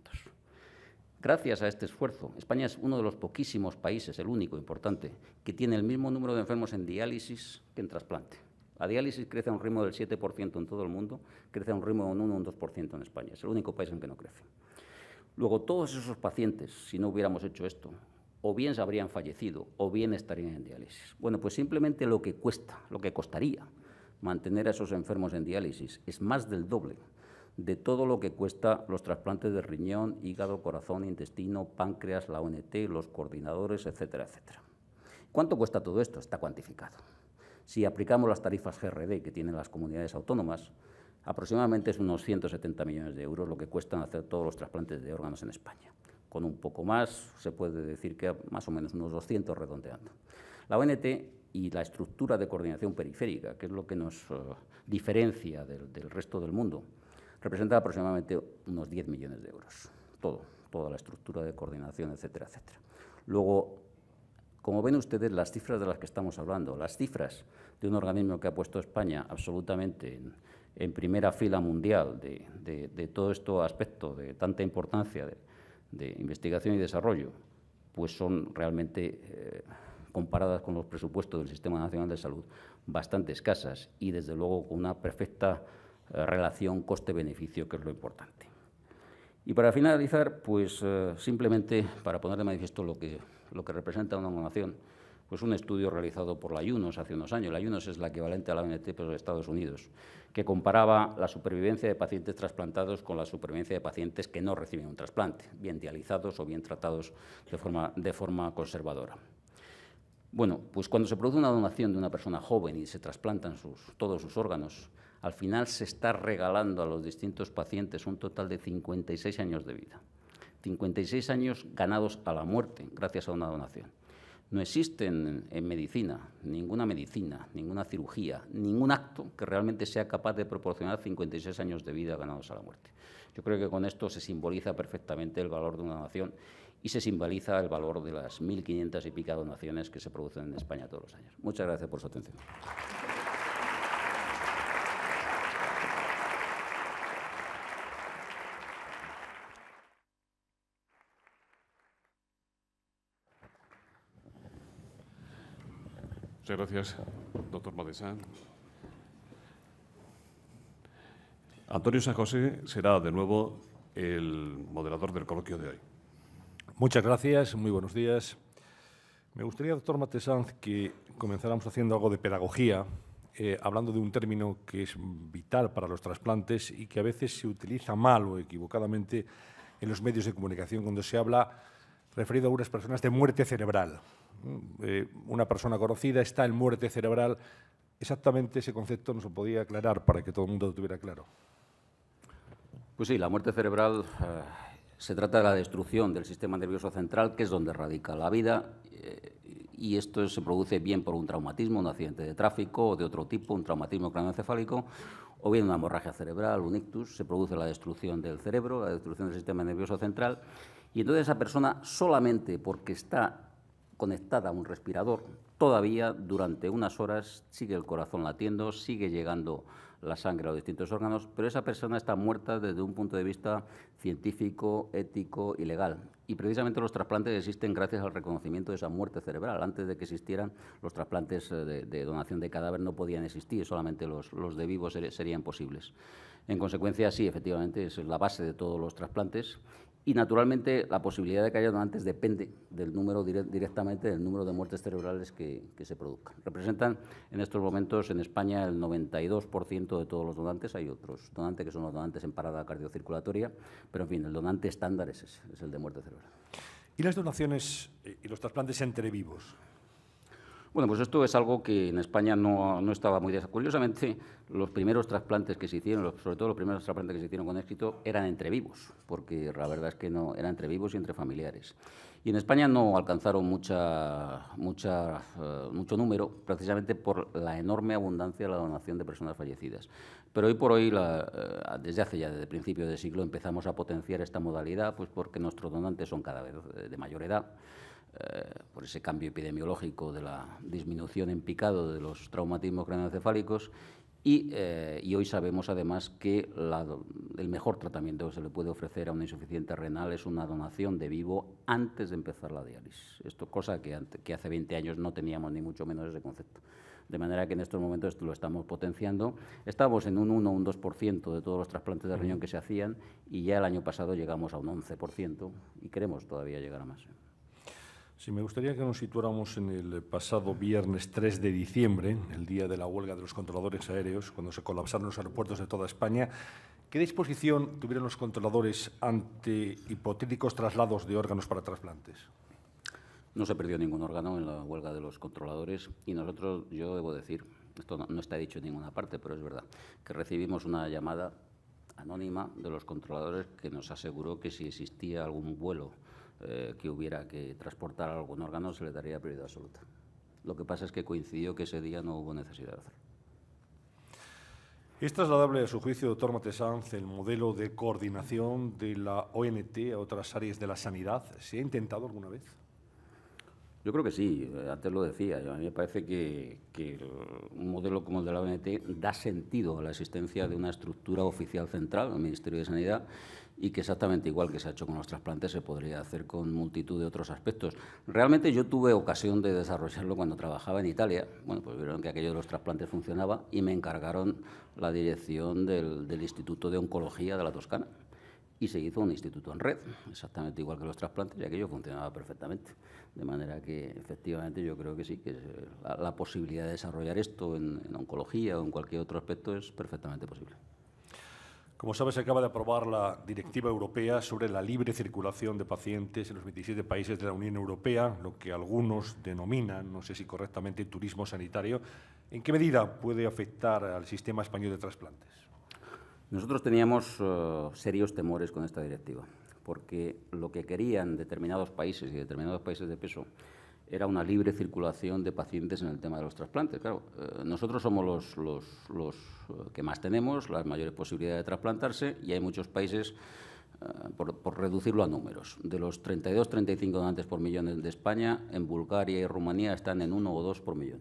Gracias a este esfuerzo, España es uno de los poquísimos países, el único importante, que tiene el mismo número de enfermos en diálisis que en trasplante. La diálisis crece a un ritmo del 7% en todo el mundo, crece a un ritmo de un 1 o un 2% en España. Es el único país en que no crece. Luego, todos esos pacientes, si no hubiéramos hecho esto, o bien se habrían fallecido, o bien estarían en diálisis. Bueno, pues simplemente lo que costaría mantener a esos enfermos en diálisis es más del doble de todo lo que cuesta los trasplantes de riñón, hígado, corazón, intestino, páncreas, la ONT, los coordinadores, etcétera, etcétera. ¿Cuánto cuesta todo esto? Está cuantificado. Si aplicamos las tarifas GRD que tienen las comunidades autónomas, aproximadamente es unos 170 millones de euros lo que cuestan hacer todos los trasplantes de órganos en España. Con un poco más, se puede decir que más o menos unos 200 redondeando. La ONT y la estructura de coordinación periférica, que es lo que nos diferencia del resto del mundo, representa aproximadamente unos 10 millones de euros. Toda la estructura de coordinación, etcétera, etcétera. Luego, como ven ustedes, las cifras de las que estamos hablando, las cifras de un organismo que ha puesto a España absolutamente en primera fila mundial de todo este aspecto de tanta importancia de investigación y desarrollo, pues son realmente, comparadas con los presupuestos del Sistema Nacional de Salud, bastante escasas y, desde luego, con una perfecta relación coste-beneficio, que es lo importante. Y para finalizar, pues simplemente para poner de manifiesto lo que representa una donación, pues un estudio realizado por la UNOS hace unos años. La UNOS es la equivalente a la ONT pero de Estados Unidos, que comparaba la supervivencia de pacientes trasplantados con la supervivencia de pacientes que no reciben un trasplante, bien dializados o bien tratados de forma conservadora. Bueno, pues cuando se produce una donación de una persona joven y se trasplantan todos sus órganos, al final se está regalando a los distintos pacientes un total de 56 años de vida. 56 años ganados a la muerte gracias a una donación. No existe en medicina, ninguna cirugía, ningún acto que realmente sea capaz de proporcionar 56 años de vida ganados a la muerte. Yo creo que con esto se simboliza perfectamente el valor de una donación y se simboliza el valor de las 1.500 y pico donaciones que se producen en España todos los años. Muchas gracias por su atención. Muchas gracias, doctor Montesán. Antonio San José será de nuevo el moderador del coloquio de hoy. Muchas gracias, muy buenos días. Me gustaría, doctor Montesán, que comenzáramos haciendo algo de pedagogía, hablando de un término que es vital para los trasplantes y que a veces se utiliza mal o equivocadamente en los medios de comunicación cuando se habla referido a unas personas de muerte cerebral. Una persona conocida está en muerte cerebral. Exactamente ese concepto nos lo podía aclarar para que todo el mundo lo tuviera claro. Pues sí, la muerte cerebral se trata de la destrucción del sistema nervioso central, que es donde radica la vida, y esto se produce bien por un traumatismo, un accidente de tráfico o de otro tipo, un traumatismo craneoencefálico, o bien una hemorragia cerebral, un ictus. Se produce la destrucción del cerebro, la destrucción del sistema nervioso central, y entonces esa persona, solamente porque está conectada a un respirador, todavía durante unas horas sigue el corazón latiendo, sigue llegando la sangre a los distintos órganos, pero esa persona está muerta desde un punto de vista científico, ético y legal. Y precisamente los trasplantes existen gracias al reconocimiento de esa muerte cerebral. Antes de que existieran, los trasplantes de donación de cadáver no podían existir, solamente los de vivos serían posibles. En consecuencia, sí, efectivamente, es la base de todos los trasplantes. Y, naturalmente, la posibilidad de que haya donantes depende del número directamente del número de muertes cerebrales que se produzcan. Representan en estos momentos en España el 92% de todos los donantes. Hay otros donantes que son los donantes en parada cardiocirculatoria, pero, en fin, el donante estándar es ese, es el de muerte cerebral. ¿Y las donaciones y los trasplantes entre vivos? Bueno, pues esto es algo que en España no estaba muy desarrollado. Curiosamente, los primeros trasplantes que se hicieron, sobre todo los primeros trasplantes que se hicieron con éxito, eran entre vivos, porque la verdad es que no eran entre vivos y entre familiares. Y en España no alcanzaron mucho número, precisamente por la enorme abundancia de la donación de personas fallecidas. Pero hoy por hoy, desde el principio del siglo, empezamos a potenciar esta modalidad, pues porque nuestros donantes son cada vez de mayor edad, por ese cambio epidemiológico de la disminución en picado de los traumatismos craneoencefálicos, y hoy sabemos además que el mejor tratamiento que se le puede ofrecer a una insuficiencia renal es una donación de vivo antes de empezar la diálisis. Esto, cosa que hace 20 años no teníamos ni mucho menos ese concepto. De manera que en estos momentos lo estamos potenciando. Estamos en un 1 o un 2% de todos los trasplantes de riñón que se hacían, y ya el año pasado llegamos a un 11% y queremos todavía llegar a más. Sí, me gustaría que nos situáramos en el pasado viernes 3 de diciembre, el día de la huelga de los controladores aéreos, cuando se colapsaron los aeropuertos de toda España. ¿Qué disposición tuvieron los controladores ante hipotéticos traslados de órganos para trasplantes? No se perdió ningún órgano en la huelga de los controladores, y nosotros, yo debo decir, esto no está dicho en ninguna parte, pero es verdad, que recibimos una llamada anónima de los controladores que nos aseguró que si existía algún vuelo que hubiera que transportar algún órgano, se le daría prioridad absoluta. Lo que pasa es que coincidió que ese día no hubo necesidad de hacerlo. ¿Es trasladable a su juicio, doctor Montesán, el modelo de coordinación de la ONT a otras áreas de la sanidad? ¿Se ha intentado alguna vez? Yo creo que sí, antes lo decía. A mí me parece que un modelo como el de la ONT da sentido a la existencia de una estructura oficial central, el Ministerio de Sanidad, y que exactamente igual que se ha hecho con los trasplantes se podría hacer con multitud de otros aspectos. Realmente yo tuve ocasión de desarrollarlo cuando trabajaba en Italia. Bueno, pues vieron que aquello de los trasplantes funcionaba y me encargaron la dirección del Instituto de Oncología de la Toscana. Y se hizo un instituto en red, exactamente igual que los trasplantes, y aquello funcionaba perfectamente. De manera que, efectivamente, yo creo que sí, que la posibilidad de desarrollar esto en oncología o en cualquier otro aspecto es perfectamente posible. Como sabe, se acaba de aprobar la Directiva Europea sobre la libre circulación de pacientes en los 27 países de la Unión Europea, lo que algunos denominan, no sé si correctamente, turismo sanitario. ¿En qué medida puede afectar al sistema español de trasplantes? Nosotros teníamos serios temores con esta directiva, porque lo que querían determinados países y determinados países de peso era una libre circulación de pacientes en el tema de los trasplantes. Claro, nosotros somos los que más tenemos, las mayores posibilidades de trasplantarse, y hay muchos países, por reducirlo a números, de los 32-35 donantes por millón de España, en Bulgaria y Rumanía están en 1 o 2 por millón.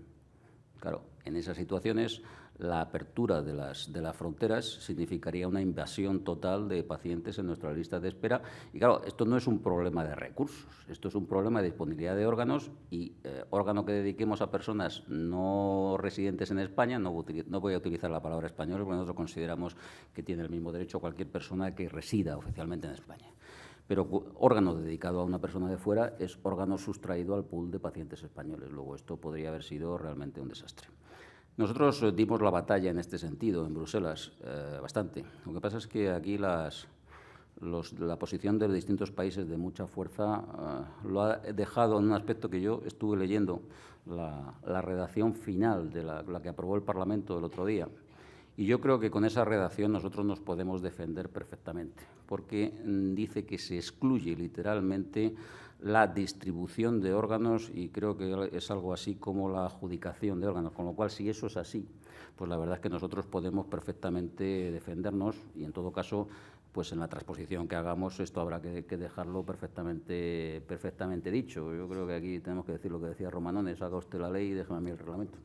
Claro, en esas situaciones la apertura de las fronteras significaría una invasión total de pacientes en nuestra lista de espera. Y claro, esto no es un problema de recursos, esto es un problema de disponibilidad de órganos y órgano que dediquemos a personas no residentes en España, no voy a utilizar la palabra español porque nosotros consideramos que tiene el mismo derecho cualquier persona que resida oficialmente en España. Pero órgano dedicado a una persona de fuera es órgano sustraído al pool de pacientes españoles. Luego, esto podría haber sido realmente un desastre. Nosotros dimos la batalla en este sentido en Bruselas, bastante. Lo que pasa es que aquí la posición de los distintos países de mucha fuerza lo ha dejado en un aspecto que yo estuve leyendo, la redacción final de la que aprobó el Parlamento el otro día. Y yo creo que con esa redacción nosotros nos podemos defender perfectamente, porque dice que se excluye literalmente la distribución de órganos y creo que es algo así como la adjudicación de órganos, con lo cual, si eso es así, pues la verdad es que nosotros podemos perfectamente defendernos y, en todo caso, pues en la transposición que hagamos esto habrá que dejarlo perfectamente dicho. Yo creo que aquí tenemos que decir lo que decía Romanones: haga usted la ley y déjame a mí el reglamento.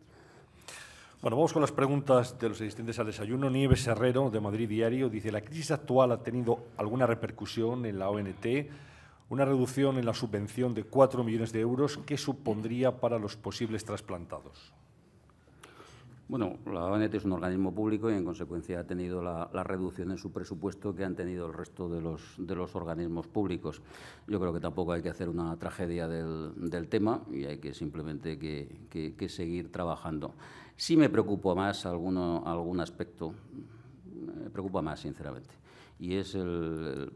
Bueno, vamos con las preguntas de los asistentes al desayuno. Nieves Herrero, de Madrid Diario, dice: ¿la crisis actual ha tenido alguna repercusión en la ONT? Una reducción en la subvención de 4 millones de euros, ¿qué supondría para los posibles trasplantados? Bueno, la ONT es un organismo público y, en consecuencia, ha tenido la reducción en su presupuesto que han tenido el resto de los organismos públicos. Yo creo que tampoco hay que hacer una tragedia del tema y hay que simplemente que seguir trabajando. Sí me preocupa más algún aspecto, me preocupa más, sinceramente, y es el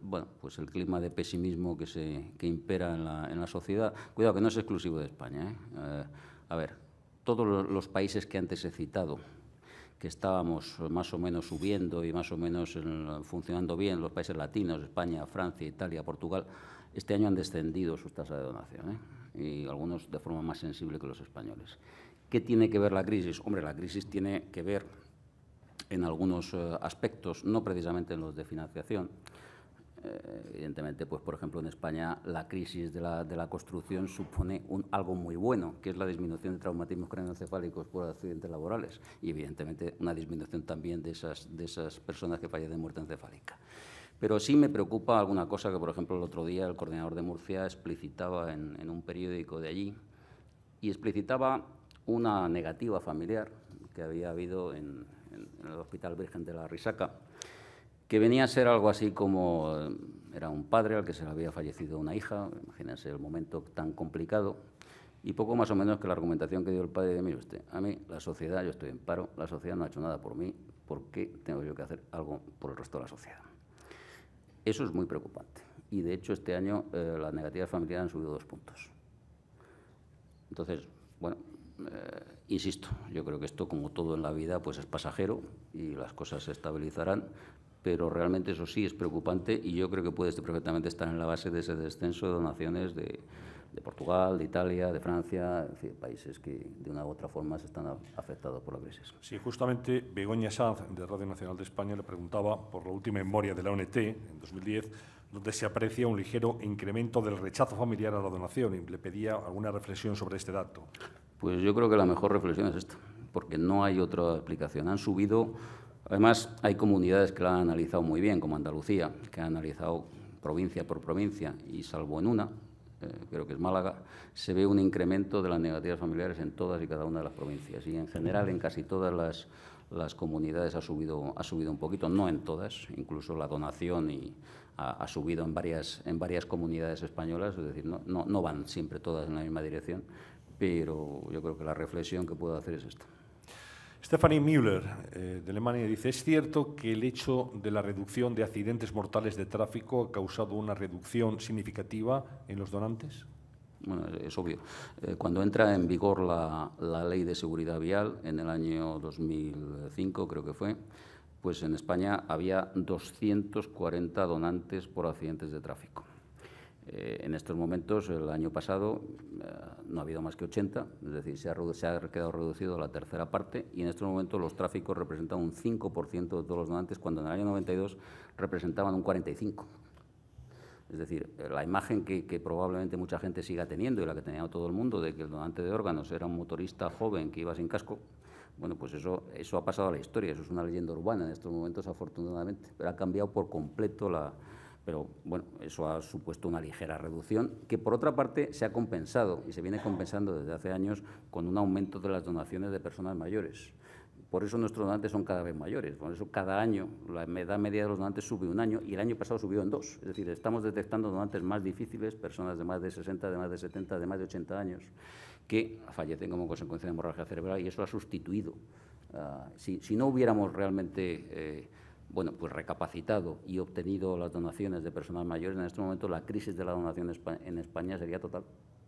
clima de pesimismo que impera en la sociedad. Cuidado, que no es exclusivo de España, ¿eh? A ver, todos los países que antes he citado, que estábamos más o menos subiendo y más o menos funcionando bien, los países latinos, España, Francia, Italia, Portugal, este año han descendido sus tasas de donación, ¿eh? Y algunos de forma más sensible que los españoles. ¿Qué tiene que ver la crisis? Hombre, la crisis tiene que ver en algunos aspectos, no precisamente en los de financiación. Evidentemente, pues, por ejemplo, en España la crisis de la construcción supone algo muy bueno, que es la disminución de traumatismos craneoencefálicos por accidentes laborales y, evidentemente, una disminución también de esas personas que fallecen de muerte encefálica. Pero sí me preocupa alguna cosa que, por ejemplo, el otro día el coordinador de Murcia explicitaba en un periódico de allí, y explicitaba una negativa familiar que había habido en el Hospital Virgen de la Risaca, que venía a ser algo así como, era un padre al que se le había fallecido una hija, imagínense el momento tan complicado, y poco más o menos que la argumentación que dio el padre de: mire usted, a mí la sociedad, yo estoy en paro, la sociedad no ha hecho nada por mí, ¿por qué tengo yo que hacer algo por el resto de la sociedad? Eso es muy preocupante, y de hecho este año las negativas familiares han subido 2 puntos. Entonces, bueno, insisto, yo creo que esto, como todo en la vida, pues es pasajero y las cosas se estabilizarán, pero realmente eso sí es preocupante y yo creo que puede perfectamente estar en la base de ese descenso de donaciones de Portugal, de Italia, de Francia, en fin, países que de una u otra forma se están afectados por la crisis. Sí, justamente Begoña Sanz, de Radio Nacional de España, le preguntaba por la última memoria de la ONT, en 2010, donde se aprecia un ligero incremento del rechazo familiar a la donación, y le pedía alguna reflexión sobre este dato. Pues yo creo que la mejor reflexión es esta, porque no hay otra explicación. Han subido, además hay comunidades que la han analizado muy bien, como Andalucía, que ha analizado provincia por provincia, y salvo en una, creo que es Málaga, se ve un incremento de las negativas familiares en todas y cada una de las provincias, y en general en casi todas las comunidades ha subido un poquito, no en todas, incluso la donación ha subido en varias comunidades españolas, es decir, no van siempre todas en la misma dirección, pero yo creo que la reflexión que puedo hacer es esta. Stephanie Müller, de Alemania, dice: ¿es cierto que el hecho de la reducción de accidentes mortales de tráfico ha causado una reducción significativa en los donantes? Bueno, es obvio. Cuando entra en vigor la Ley de Seguridad Vial, en el año 2005, creo que fue, pues en España había 240 donantes por accidentes de tráfico. En estos momentos, el año pasado, no ha habido más que 80, es decir, se ha quedado reducido a la tercera parte, y en estos momentos los tráficos representan un 5% de todos los donantes, cuando en el año 92 representaban un 45%. Es decir, la imagen que probablemente mucha gente siga teniendo, y la que tenía todo el mundo, de que el donante de órganos era un motorista joven que iba sin casco, Bueno, pues eso ha pasado a la historia, eso es una leyenda urbana en estos momentos, afortunadamente, pero ha cambiado por completo Pero, bueno, eso ha supuesto una ligera reducción que, por otra parte, se ha compensado y se viene compensando desde hace años con un aumento de las donaciones de personas mayores. Por eso nuestros donantes son cada vez mayores, por eso cada año la edad media de los donantes sube un año y el año pasado subió en 2. Es decir, estamos detectando donantes más difíciles, personas de más de 60, de más de 70, de más de 80 años, que fallecen como consecuencia de hemorragia cerebral y eso ha sustituido. Si no hubiéramos realmente bueno, pues recapacitado y obtenido las donaciones de personas mayores, en este momento la crisis de la donación en España sería total.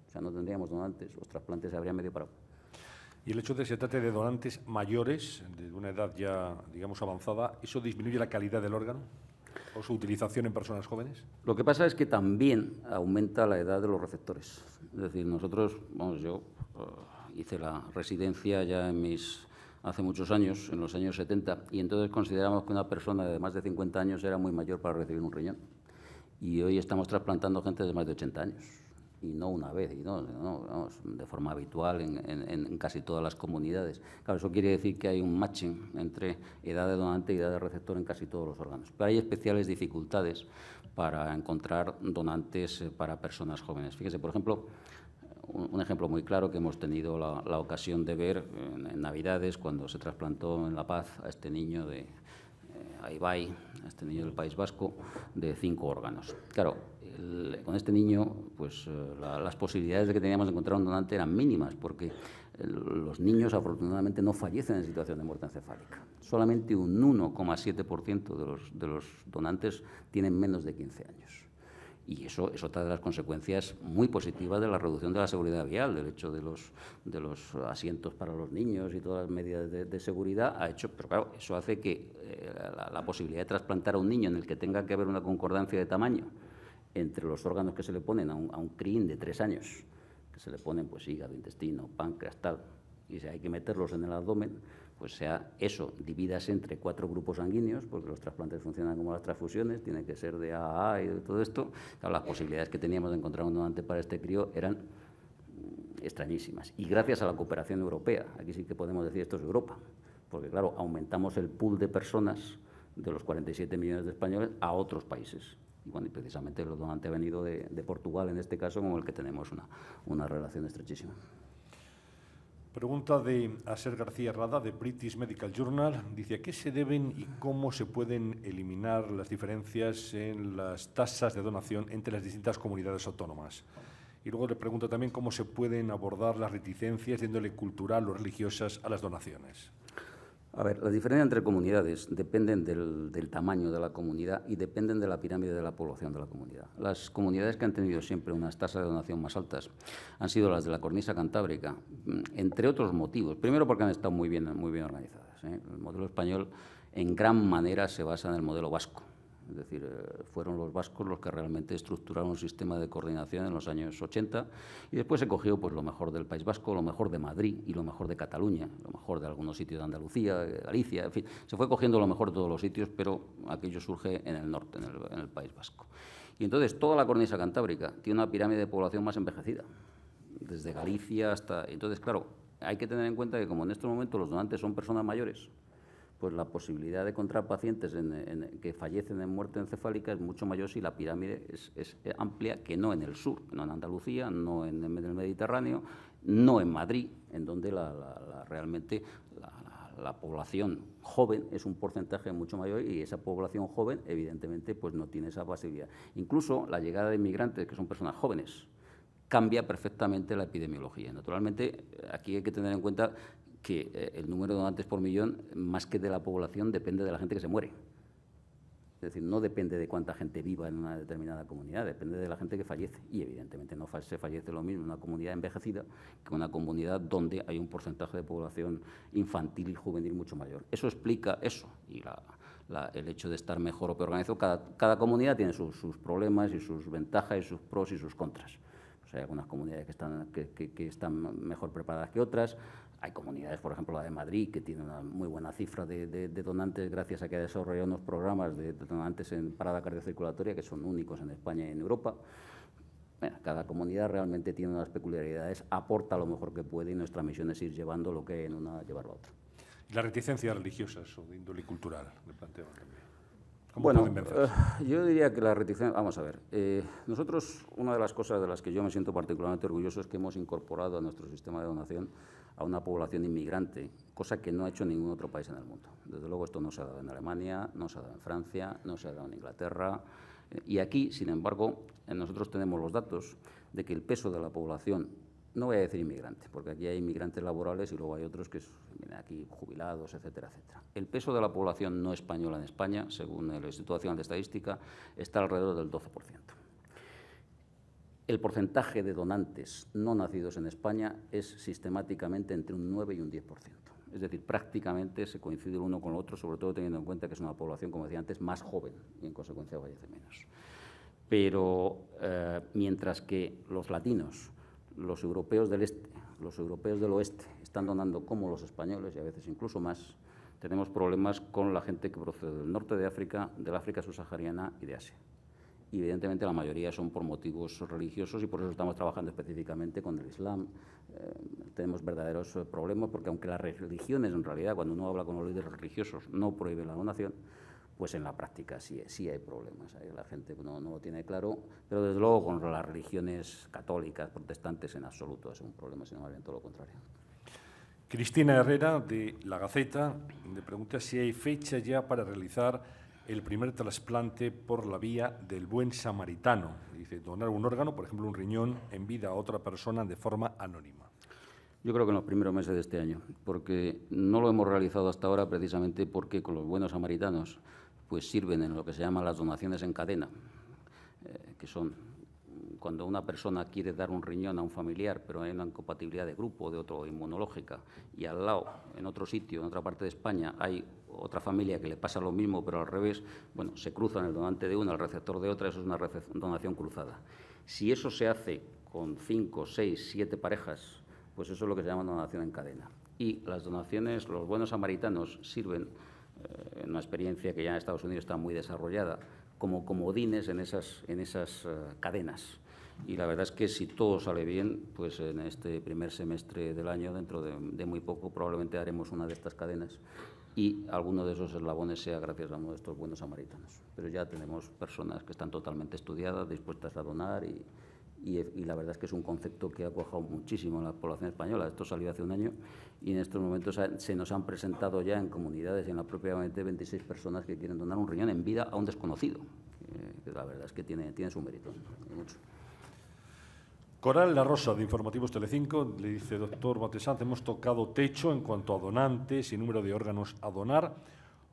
O sea, no tendríamos donantes, los trasplantes se habrían medio parado. Y el hecho de que se trate de donantes mayores, de una edad ya, digamos, avanzada, ¿eso disminuye la calidad del órgano o su utilización en personas jóvenes? Lo que pasa es que también aumenta la edad de los receptores. Es decir, nosotros, vamos, yo hice la residencia ya hace muchos años, en los años 70, y entonces consideramos que una persona de más de 50 años era muy mayor para recibir un riñón. Y hoy estamos trasplantando gente de más de 80 años. Y no una vez, y vamos, de forma habitual en casi todas las comunidades. Claro, eso quiere decir que hay un matching entre edad de donante y edad de receptor en casi todos los órganos. Pero hay especiales dificultades para encontrar donantes para personas jóvenes. Fíjese, por ejemplo, un ejemplo muy claro que hemos tenido la ocasión de ver en Navidades, cuando se trasplantó en La Paz a este niño a Ibai, a este niño del País Vasco, de 5 órganos. Claro, con este niño, pues las posibilidades de que teníamos de encontrar un donante eran mínimas, porque los niños afortunadamente no fallecen en situación de muerte encefálica. Solamente un 1,7% de los donantes tienen menos de 15 años. Y eso es otra de las consecuencias muy positivas de la reducción de la seguridad vial, del hecho de los asientos para los niños y todas las medidas de seguridad ha hecho, pero claro, eso hace que la posibilidad de trasplantar a un niño en el que tenga que haber una concordancia de tamaño entre los órganos que se le ponen a un crín de 3 años, que se le ponen pues hígado, intestino, páncreas, tal, y si hay que meterlos en el abdomen, pues sea eso, dividas entre 4 grupos sanguíneos, porque los trasplantes funcionan como las transfusiones, tienen que ser de AAA y de todo esto. Claro, las posibilidades que teníamos de encontrar un donante para este crío eran extrañísimas. Y gracias a la cooperación europea, aquí sí que podemos decir esto es Europa, porque claro, aumentamos el pool de personas de los 47 millones de españoles a otros países. Y bueno, y precisamente el donante ha venido de Portugal, en este caso, con el que tenemos una relación estrechísima. Pregunta de Aser García Rada, de British Medical Journal. Dice, ¿a qué se deben y cómo se pueden eliminar las diferencias en las tasas de donación entre las distintas comunidades autónomas? Y luego le pregunto también cómo se pueden abordar las reticencias de índole cultural o religiosas a las donaciones. A ver, las diferencias entre comunidades dependen del tamaño de la comunidad y dependen de la pirámide de la población de la comunidad. Las comunidades que han tenido siempre unas tasas de donación más altas han sido las de la cornisa cantábrica, entre otros motivos. Primero porque han estado muy bien organizadas, ¿eh? El modelo español en gran manera se basa en el modelo vasco. Es decir, fueron los vascos los que realmente estructuraron un sistema de coordinación en los años 80 y después se cogió pues, lo mejor del País Vasco, lo mejor de Madrid y lo mejor de Cataluña, lo mejor de algunos sitios de Andalucía, de Galicia, en fin, se fue cogiendo lo mejor de todos los sitios, pero aquello surge en el norte, en el País Vasco. Y entonces toda la cornisa cantábrica tiene una pirámide de población más envejecida, desde Galicia hasta... Entonces, claro, hay que tener en cuenta que como en estos momentos los donantes son personas mayores, pues la posibilidad de encontrar pacientes que fallecen en muerte encefálica es mucho mayor si la pirámide es amplia que no en el sur, no en Andalucía, no en el Mediterráneo, no en Madrid, en donde realmente la población joven es un porcentaje mucho mayor y esa población joven evidentemente pues no tiene esa posibilidad. Incluso la llegada de inmigrantes, que son personas jóvenes, cambia perfectamente la epidemiología. Naturalmente, aquí hay que tener en cuenta que el número de donantes por millón, más que de la población, depende de la gente que se muere. Es decir, no depende de cuánta gente viva en una determinada comunidad, depende de la gente que fallece. Y evidentemente no se fallece lo mismo en una comunidad envejecida que en una comunidad donde hay un porcentaje de población infantil y juvenil mucho mayor. Eso explica eso y el hecho de estar mejor o peor organizado. Cada comunidad tiene sus problemas y sus ventajas y sus pros y sus contras. Hay algunas comunidades que están mejor preparadas que otras. Hay comunidades, por ejemplo, la de Madrid, que tiene una muy buena cifra de donantes gracias a que ha desarrollado unos programas de donantes en parada cardiocirculatoria que son únicos en España y en Europa. Bueno, cada comunidad realmente tiene unas peculiaridades, aporta lo mejor que puede y nuestra misión es ir llevando lo que hay en una, llevarlo a otra. Y las reticencias religiosas o de índole cultural, le planteo también. Bueno, yo diría que la reticencia... Vamos a ver, nosotros, una de las cosas de las que yo me siento particularmente orgulloso es que hemos incorporado a nuestro sistema de donación a una población inmigrante, cosa que no ha hecho ningún otro país en el mundo. Desde luego esto no se ha dado en Alemania, no se ha dado en Francia, no se ha dado en Inglaterra. Y aquí, sin embargo, nosotros tenemos los datos de que el peso de la población, no voy a decir inmigrante, porque aquí hay inmigrantes laborales y luego hay otros que vienen aquí jubilados, etcétera, etcétera. El peso de la población no española en España, según el Instituto Nacional de Estadística, está alrededor del 12%. El porcentaje de donantes no nacidos en España es sistemáticamente entre un 9 y un 10%. Es decir, prácticamente se coincide el uno con el otro, sobre todo teniendo en cuenta que es una población, como decía antes, más joven y en consecuencia fallece menos. Pero mientras que los latinos, los europeos del este, los europeos del oeste están donando como los españoles y a veces incluso más, tenemos problemas con la gente que procede del norte de África, del África subsahariana y de Asia. Y evidentemente la mayoría son por motivos religiosos y por eso estamos trabajando específicamente con el Islam. Tenemos verdaderos problemas porque aunque las religiones en realidad, cuando uno habla con los líderes religiosos, no prohíben la donación, pues en la práctica sí hay problemas. La gente no lo tiene claro, pero desde luego con las religiones católicas, protestantes, en absoluto es un problema, sino más bien todo lo contrario. Cristina Herrera, de La Gaceta, le pregunta si hay fecha ya para realizar el primer trasplante por la vía del buen samaritano. Dice, donar un órgano, por ejemplo un riñón, en vida a otra persona de forma anónima. Yo creo que en los primeros meses de este año, porque no lo hemos realizado hasta ahora precisamente porque con los buenos samaritanos pues sirven en lo que se llaman las donaciones en cadena, que son cuando una persona quiere dar un riñón a un familiar, pero hay una incompatibilidad de grupo, de otro inmunológica, y al lado, en otro sitio, en otra parte de España, hay otra familia que le pasa lo mismo, pero al revés, bueno, se cruzan el donante de una, el receptor de otra, eso es una donación cruzada. Si eso se hace con 5, 6, 7 parejas, pues eso es lo que se llama donación en cadena. Y las donaciones, los buenos samaritanos sirven, en una experiencia que ya en Estados Unidos está muy desarrollada, como comodines en esas cadenas. Y la verdad es que si todo sale bien, pues en este primer semestre del año, dentro de muy poco, probablemente haremos una de estas cadenas y alguno de esos eslabones sea gracias a uno de estos buenos samaritanos. Pero ya tenemos personas que están totalmente estudiadas, dispuestas a donar y la verdad es que es un concepto que ha cuajado muchísimo en la población española. Esto salió hace un año y en estos momentos se nos han presentado ya en comunidades y en la propia 26 personas que quieren donar un riñón en vida a un desconocido. Que la verdad es que tiene su mérito, mucho. Coral La Rosa, de Informativos Telecinco, le dice, doctor Matesanz, hemos tocado techo en cuanto a donantes y número de órganos a donar,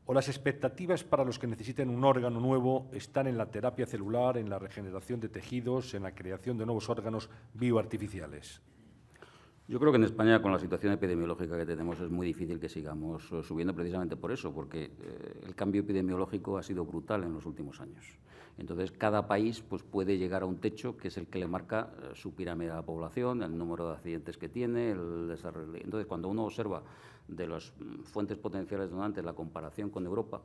o las expectativas para los que necesiten un órgano nuevo están en la terapia celular, en la regeneración de tejidos, en la creación de nuevos órganos bioartificiales. Yo creo que en España, con la situación epidemiológica que tenemos, es muy difícil que sigamos subiendo precisamente por eso, porque el cambio epidemiológico ha sido brutal en los últimos años. Entonces, cada país pues, puede llegar a un techo que es el que le marca su pirámide de la población, el número de accidentes que tiene, el desarrollo. Entonces, cuando uno observa de las fuentes potenciales donantes la comparación con Europa,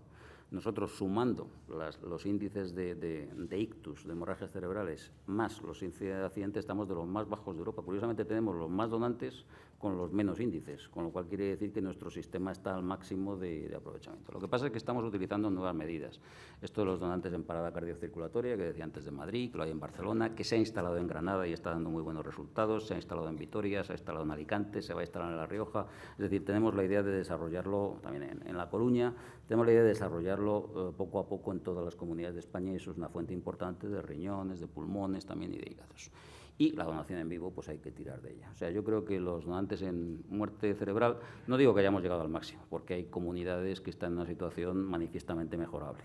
nosotros sumando los índices de ictus, de hemorragias cerebrales, más los índices de accidentes, estamos de los más bajos de Europa. Curiosamente tenemos los más donantes con los menos índices, con lo cual quiere decir que nuestro sistema está al máximo de aprovechamiento. Lo que pasa es que estamos utilizando nuevas medidas. Esto de los donantes en parada cardiocirculatoria, que decía antes de Madrid, que lo hay en Barcelona, que se ha instalado en Granada y está dando muy buenos resultados, se ha instalado en Vitoria, se ha instalado en Alicante, se va a instalar en La Rioja. Es decir, tenemos la idea de desarrollarlo también en La Coruña, tenemos la idea de desarrollarlo poco a poco en todas las comunidades de España y eso es una fuente importante de riñones, de pulmones también y de hígados. Y la donación en vivo, pues hay que tirar de ella. O sea, yo creo que los donantes en muerte cerebral, no digo que hayamos llegado al máximo, porque hay comunidades que están en una situación manifiestamente mejorable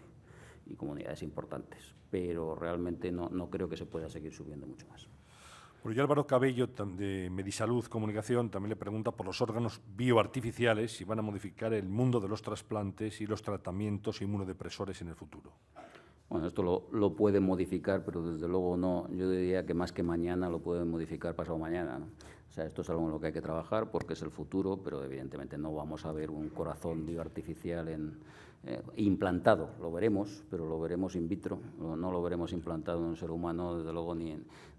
y comunidades importantes, pero realmente no creo que se pueda seguir subiendo mucho más. Bueno, y Álvaro Cabello, de Medisalud Comunicación, también le pregunta por los órganos bioartificiales si van a modificar el mundo de los trasplantes y los tratamientos inmunodepresores en el futuro. Bueno, esto lo puede modificar, pero desde luego no. Yo diría que más que mañana lo pueden modificar pasado mañana, ¿no? O sea, esto es algo en lo que hay que trabajar porque es el futuro, pero evidentemente no vamos a ver un corazón bioartificial implantado. Lo veremos, pero lo veremos in vitro. No lo veremos implantado en un ser humano, desde luego, ni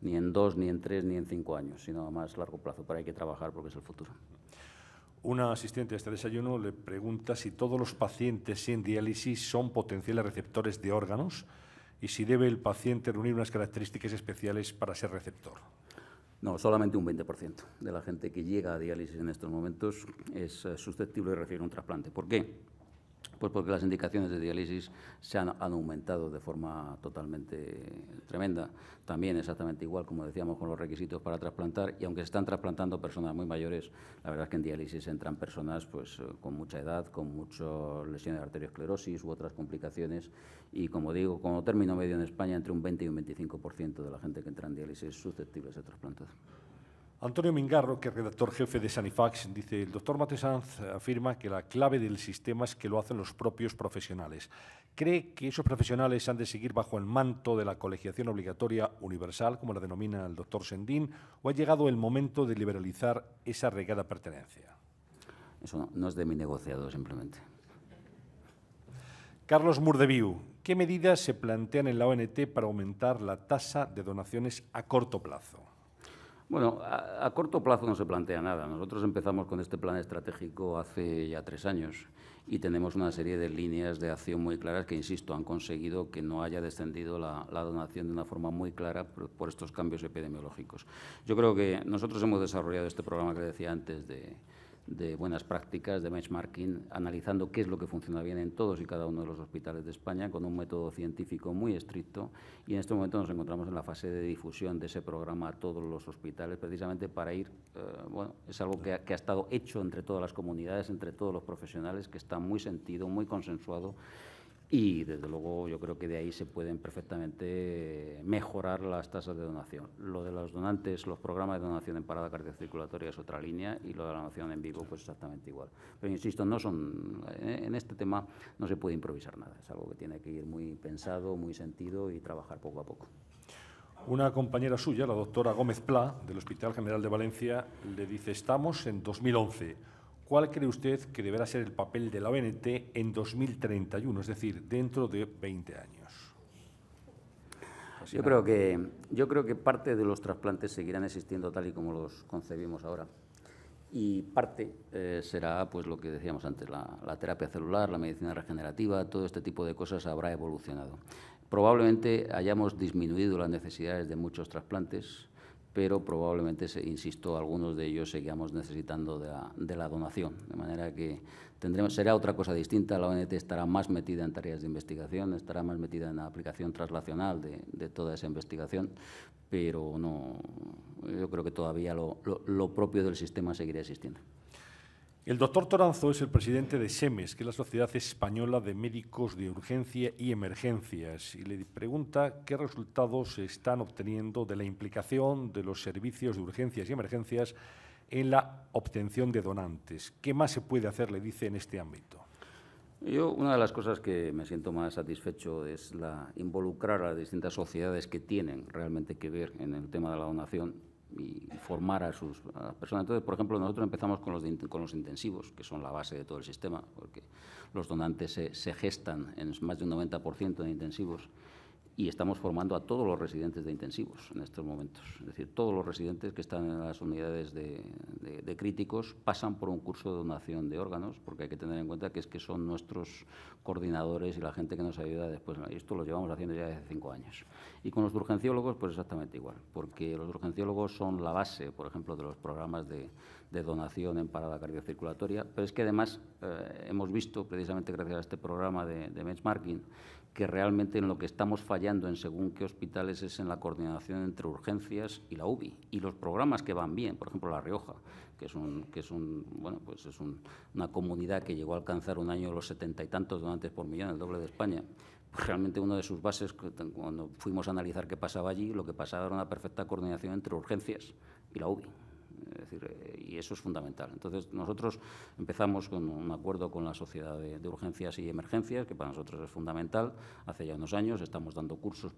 en 2, ni en 3, ni en 5 años, sino a más largo plazo. Pero hay que trabajar porque es el futuro. Una asistente a este desayuno le pregunta si todos los pacientes en diálisis son potenciales receptores de órganos y si debe el paciente reunir unas características especiales para ser receptor. No, solamente un 20% de la gente que llega a diálisis en estos momentos es susceptible de recibir un trasplante. ¿Por qué? Pues porque las indicaciones de diálisis se han aumentado de forma totalmente tremenda. También exactamente igual, como decíamos, con los requisitos para trasplantar. Y aunque se están trasplantando personas muy mayores, la verdad es que en diálisis entran personas pues, con mucha edad, con muchas lesiones de arteriosclerosis u otras complicaciones. Y como digo, como término medio en España, entre un 20 y un 25% de la gente que entra en diálisis es susceptible de ser trasplantada. Antonio Mingarro, que es redactor jefe de Sanifax, dice: el doctor Mate Sanz afirma que la clave del sistema es que lo hacen los propios profesionales. ¿Cree que esos profesionales han de seguir bajo el manto de la colegiación obligatoria universal, como la denomina el doctor Sendín, o ha llegado el momento de liberalizar esa regada pertenencia? Eso no es de mi negociado, simplemente. Carlos Murdeviu, ¿qué medidas se plantean en la ONT para aumentar la tasa de donaciones a corto plazo? Bueno, a corto plazo no se plantea nada. Nosotros empezamos con este plan estratégico hace ya 3 años y tenemos una serie de líneas de acción muy claras que, insisto, han conseguido que no haya descendido la donación de una forma muy clara por estos cambios epidemiológicos. Yo creo que nosotros hemos desarrollado este programa que decía antes de buenas prácticas, de benchmarking, analizando qué es lo que funciona bien en todos y cada uno de los hospitales de España, con un método científico muy estricto, y en este momento nos encontramos en la fase de difusión de ese programa a todos los hospitales, precisamente para ir, bueno, es algo que ha estado hecho entre todas las comunidades, entre todos los profesionales, que está muy sentido, muy consensuado, y desde luego yo creo que de ahí se pueden perfectamente mejorar las tasas de donación. Lo de los donantes, los programas de donación en parada cardiocirculatoria es otra línea, y lo de la donación en vivo pues exactamente igual. Pero insisto, en este tema no se puede improvisar nada, es algo que tiene que ir muy pensado, muy sentido y trabajar poco a poco. Una compañera suya, la doctora Gómez Pla, del Hospital General de Valencia, le dice: estamos en 2011. ¿Cuál cree usted que deberá ser el papel de la ONT en 2031, es decir, dentro de 20 años? Yo creo que parte de los trasplantes seguirán existiendo tal y como los concebimos ahora. Y parte será pues lo que decíamos antes, la terapia celular, la medicina regenerativa, todo este tipo de cosas habrá evolucionado. Probablemente hayamos disminuido las necesidades de muchos trasplantes, pero probablemente, insisto, algunos de ellos seguimos necesitando de la donación, de manera que será otra cosa distinta. La ONT estará más metida en tareas de investigación, estará más metida en la aplicación translacional de toda esa investigación, pero no, yo creo que todavía lo propio del sistema seguirá existiendo. El doctor Toranzo es el presidente de SEMES, que es la Sociedad Española de Médicos de Urgencia y Emergencias, y le pregunta qué resultados se están obteniendo de la implicación de los servicios de urgencias y emergencias en la obtención de donantes. ¿Qué más se puede hacer, le dice, en este ámbito? Una de las cosas que me siento más satisfecho es involucrar a las distintas sociedades que tienen realmente que ver en el tema de la donación y formar a las personas. Entonces, por ejemplo, nosotros empezamos con los intensivos, que son la base de todo el sistema, porque los donantes se gestan en más de un 90% en intensivos, y estamos formando a todos los residentes de intensivos en estos momentos. Es decir, todos los residentes que están en las unidades de críticos pasan por un curso de donación de órganos, porque hay que tener en cuenta que son nuestros coordinadores y la gente que nos ayuda después. Y esto lo llevamos haciendo ya desde 5 años. Y con los urgenciólogos, pues exactamente igual, porque los urgenciólogos son la base, por ejemplo, de los programas de donación en parada cardiocirculatoria, pero es que además hemos visto, precisamente gracias a este programa de benchmarking, que realmente en lo que estamos fallando en según qué hospitales es en la coordinación entre urgencias y la UBI, y los programas que van bien, por ejemplo La Rioja, que es una comunidad que llegó a alcanzar un año los 70 y tantos donantes por millón, el doble de España. Pues realmente una de sus bases, cuando fuimos a analizar qué pasaba allí, lo que pasaba era una perfecta coordinación entre urgencias y la UBI. Es decir, y eso es fundamental. Entonces, nosotros empezamos con un acuerdo con la Sociedad de Urgencias y Emergencias, que para nosotros es fundamental. Hace ya unos años estamos dando cursos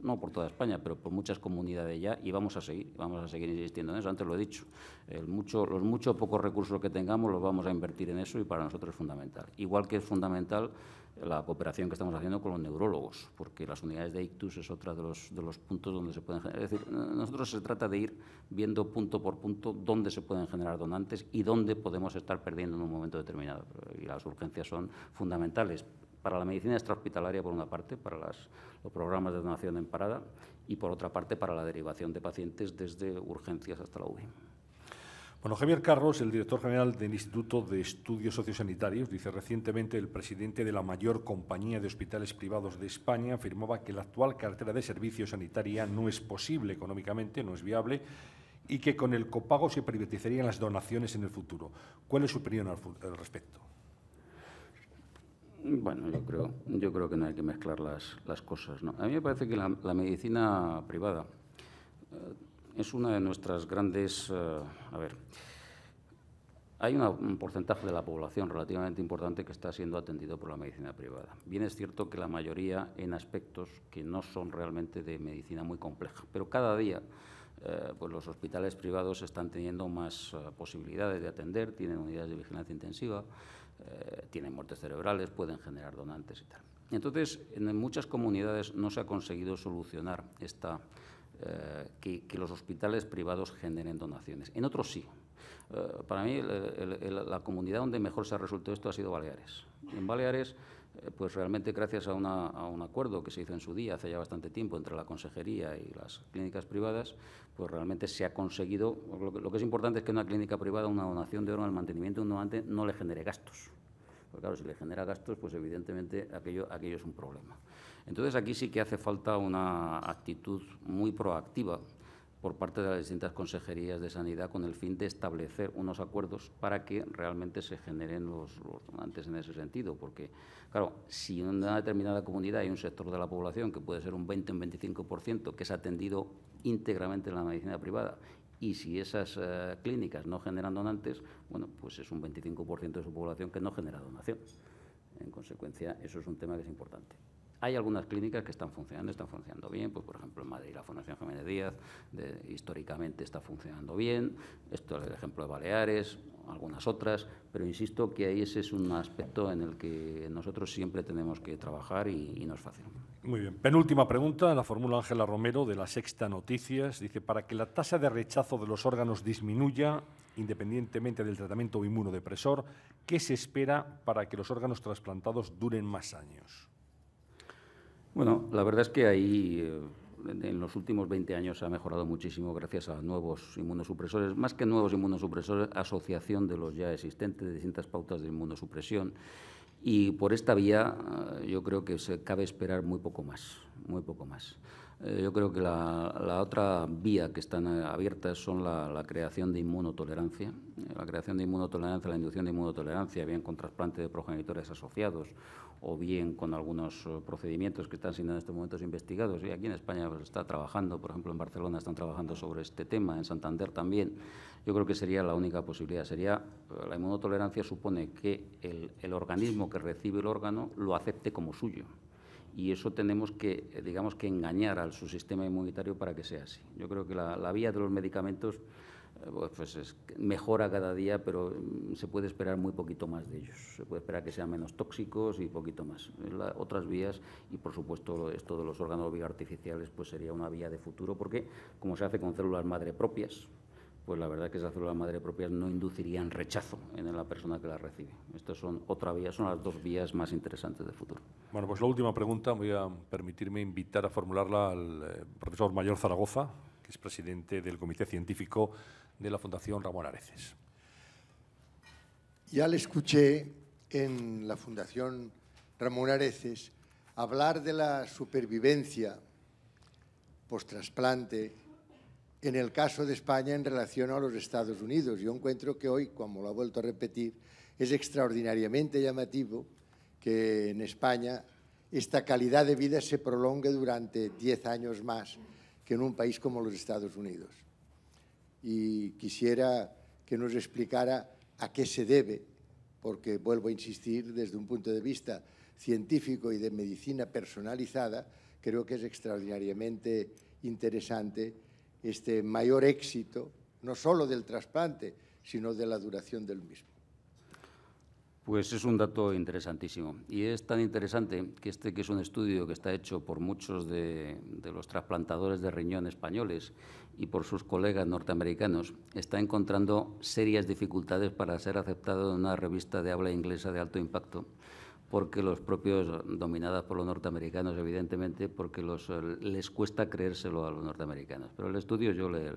no por toda España, pero por muchas comunidades ya, y vamos a seguir insistiendo en eso. Antes lo he dicho, los mucho o pocos recursos que tengamos los vamos a invertir en eso, y para nosotros es fundamental. Igual que es fundamental la cooperación que estamos haciendo con los neurólogos, porque las unidades de ictus es otro de los puntos donde se pueden generar. Es decir, nosotros se trata de ir viendo punto por punto dónde se pueden generar donantes y dónde podemos estar perdiendo en un momento determinado. Y las urgencias son fundamentales para la medicina extrahospitalaria, por una parte, para los programas de donación en parada, y por otra parte, para la derivación de pacientes desde urgencias hasta la UBI. Bueno, Javier Carros, el director general del Instituto de Estudios Sociosanitarios, dice: recientemente el presidente de la mayor compañía de hospitales privados de España afirmaba que la actual cartera de servicios sanitaria no es posible económicamente, no es viable, y que con el copago se privatizarían las donaciones en el futuro. ¿Cuál es su opinión al respecto? Bueno, yo creo que no hay que mezclar las cosas, ¿no? A mí me parece que la medicina privada es una de nuestras grandes... hay un porcentaje de la población relativamente importante que está siendo atendido por la medicina privada. Bien es cierto que la mayoría en aspectos que no son realmente de medicina muy compleja, pero cada día pues los hospitales privados están teniendo más posibilidades de atender, tienen unidades de vigilancia intensiva, tienen muertes cerebrales, pueden generar donantes y tal. Entonces, en muchas comunidades no se ha conseguido solucionar que los hospitales privados generen donaciones. En otros sí. Para mí, la comunidad donde mejor se ha resuelto esto ha sido Baleares. En Baleares, pues realmente gracias a un acuerdo que se hizo en su día, hace ya bastante tiempo, entre la consejería y las clínicas privadas, pues realmente se ha conseguido. Lo que es importante es que una clínica privada, una donación de órgano, el mantenimiento de un donante, no le genere gastos. Porque claro, si le genera gastos, pues evidentemente aquello es un problema. Entonces aquí sí que hace falta una actitud muy proactiva por parte de las distintas consejerías de sanidad con el fin de establecer unos acuerdos para que realmente se generen los donantes en ese sentido. Porque, claro, si en una determinada comunidad hay un sector de la población que puede ser un 20 o un 25% que es atendido íntegramente en la medicina privada, y si esas clínicas no generan donantes, bueno, pues es un 25% de su población que no genera donación. En consecuencia, eso es un tema que es importante. Hay algunas clínicas que están funcionando bien, pues por ejemplo en Madrid la Fundación Jiménez Díaz, históricamente está funcionando bien, esto es el ejemplo de Baleares, algunas otras, pero insisto que ahí ese es un aspecto en el que nosotros siempre tenemos que trabajar y no es fácil. Muy bien. Penúltima pregunta, la formula Ángela Romero, de La Sexta Noticias. Dice: para que la tasa de rechazo de los órganos disminuya, independientemente del tratamiento inmunodepresor, ¿qué se espera para que los órganos trasplantados duren más años? Bueno, la verdad es que ahí en los últimos 20 años se ha mejorado muchísimo gracias a nuevos inmunosupresores, más que nuevos inmunosupresores, asociación de los ya existentes, de distintas pautas de inmunosupresión. Y por esta vía yo creo que cabe esperar muy poco más, muy poco más. Yo creo que la otra vía que están abiertas son la creación de inmunotolerancia, la inducción de inmunotolerancia, bien con trasplante de progenitores asociados o bien con algunos procedimientos que están siendo en estos momentos investigados. Y aquí en España pues, está trabajando, por ejemplo en Barcelona están trabajando sobre este tema, en Santander también. Yo creo que sería la única posibilidad. La inmunotolerancia supone que el organismo que recibe el órgano lo acepte como suyo. Y eso tenemos que, digamos, que engañar a su sistema inmunitario para que sea así. Yo creo que la vía de los medicamentos pues mejora cada día, pero se puede esperar muy poquito más de ellos. Se puede esperar que sean menos tóxicos y poquito más. Otras vías, y por supuesto esto de los órganos bioartificiales, pues sería una vía de futuro, porque como se hace con células madre propias, pues la verdad es que esas células madre propias no inducirían rechazo en la persona que las recibe. Estas son otra vía, son las dos vías más interesantes del futuro. Bueno, pues la última pregunta voy a permitirme invitar a formularla al profesor Mayor Zaragoza, que es presidente del Comité Científico de la Fundación Ramón Areces. Ya le escuché en la Fundación Ramón Areces hablar de la supervivencia post-trasplante en el caso de España en relación a los Estados Unidos. Yo encuentro que hoy, como lo ha vuelto a repetir, es extraordinariamente llamativo que en España esta calidad de vida se prolongue durante 10 años más que en un país como los Estados Unidos. Y quisiera que nos explicara a qué se debe, porque vuelvo a insistir, desde un punto de vista científico y de medicina personalizada, creo que es extraordinariamente interesante este mayor éxito, no solo del trasplante, sino de la duración del mismo. Pues es un dato interesantísimo. Y es tan interesante que que es un estudio que está hecho por muchos de los trasplantadores de riñón españoles y por sus colegas norteamericanos, está encontrando serias dificultades para ser aceptado en una revista de habla inglesa de alto impacto, porque los propios, dominadas por los norteamericanos, evidentemente, porque les cuesta creérselo a los norteamericanos. Pero el estudio yo le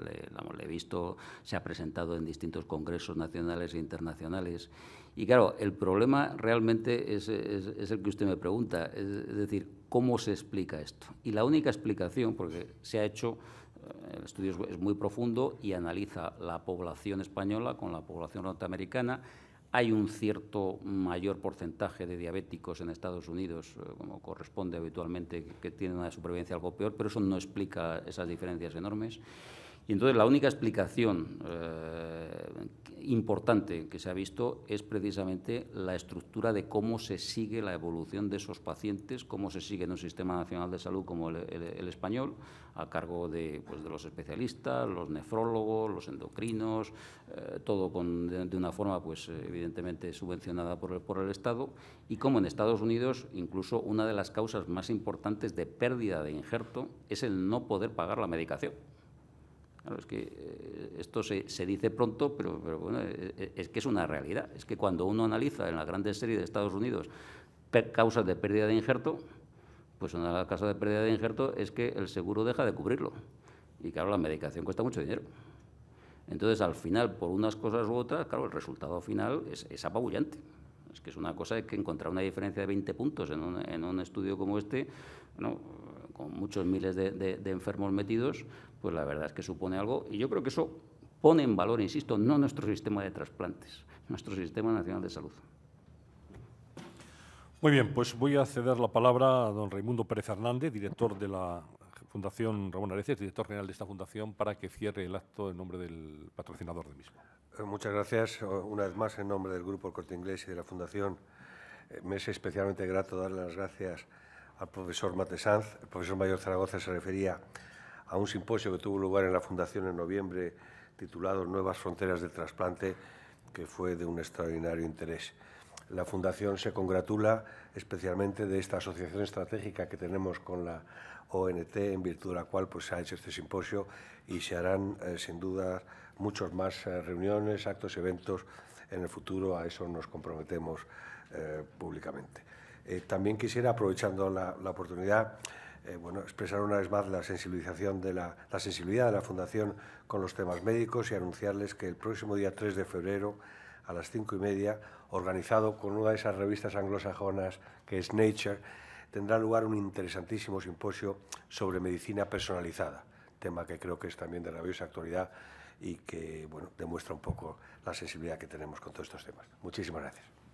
he visto, se ha presentado en distintos congresos nacionales e internacionales. Y claro, el problema realmente es el que usted me pregunta, es decir, ¿cómo se explica esto? Y la única explicación, porque se ha hecho, el estudio es muy profundo y analiza la población española con la población norteamericana. Hay un cierto mayor porcentaje de diabéticos en Estados Unidos, como corresponde habitualmente, que tienen una supervivencia algo peor, pero eso no explica esas diferencias enormes. Y entonces la única explicación importante que se ha visto es precisamente la estructura de cómo se sigue la evolución de esos pacientes, cómo se sigue en un sistema nacional de salud como el español, a cargo de los especialistas, los nefrólogos, los endocrinos, todo de una forma evidentemente subvencionada por el Estado, y cómo en Estados Unidos incluso una de las causas más importantes de pérdida de injerto es el no poder pagar la medicación. Claro, es que esto se dice pronto, pero bueno, es que es una realidad. Es que cuando uno analiza en la grandes series de Estados Unidos causas de pérdida de injerto, pues una de las causas de pérdida de injerto es que el seguro deja de cubrirlo. Y claro, la medicación cuesta mucho dinero. Entonces, al final, por unas cosas u otras, claro, el resultado final es apabullante. Es que es una cosa que encontrar una diferencia de 20 puntos en un estudio como este, bueno, con muchos miles de enfermos metidos, pues la verdad es que supone algo. Y yo creo que eso pone en valor, insisto, no nuestro sistema de trasplantes, nuestro sistema nacional de salud. Muy bien, pues voy a ceder la palabra a don Raimundo Pérez Hernández, director de la Fundación Ramón Areces, director general de esta fundación, para que cierre el acto en nombre del patrocinador del mismo. Muchas gracias. Una vez más, en nombre del Grupo El Corte Inglés y de la Fundación, me es especialmente grato darle las gracias al profesor Matesanz. El profesor Mayor Zaragoza se refería a un simposio que tuvo lugar en la Fundación en noviembre, titulado Nuevas fronteras del trasplante, que fue de un extraordinario interés. La Fundación se congratula especialmente de esta asociación estratégica que tenemos con la ONT, en virtud de la cual se ha hecho este simposio, y se harán, sin duda, muchos más reuniones, actos, eventos en el futuro. A eso nos comprometemos públicamente. También quisiera, aprovechando la oportunidad, expresar una vez más la sensibilidad de la Fundación con los temas médicos y anunciarles que el próximo día 3 de febrero a las 5:30, organizado con una de esas revistas anglosajonas que es Nature, tendrá lugar un interesantísimo simposio sobre medicina personalizada, tema que creo que es también de rabiosa actualidad y que demuestra un poco la sensibilidad que tenemos con todos estos temas. Muchísimas gracias.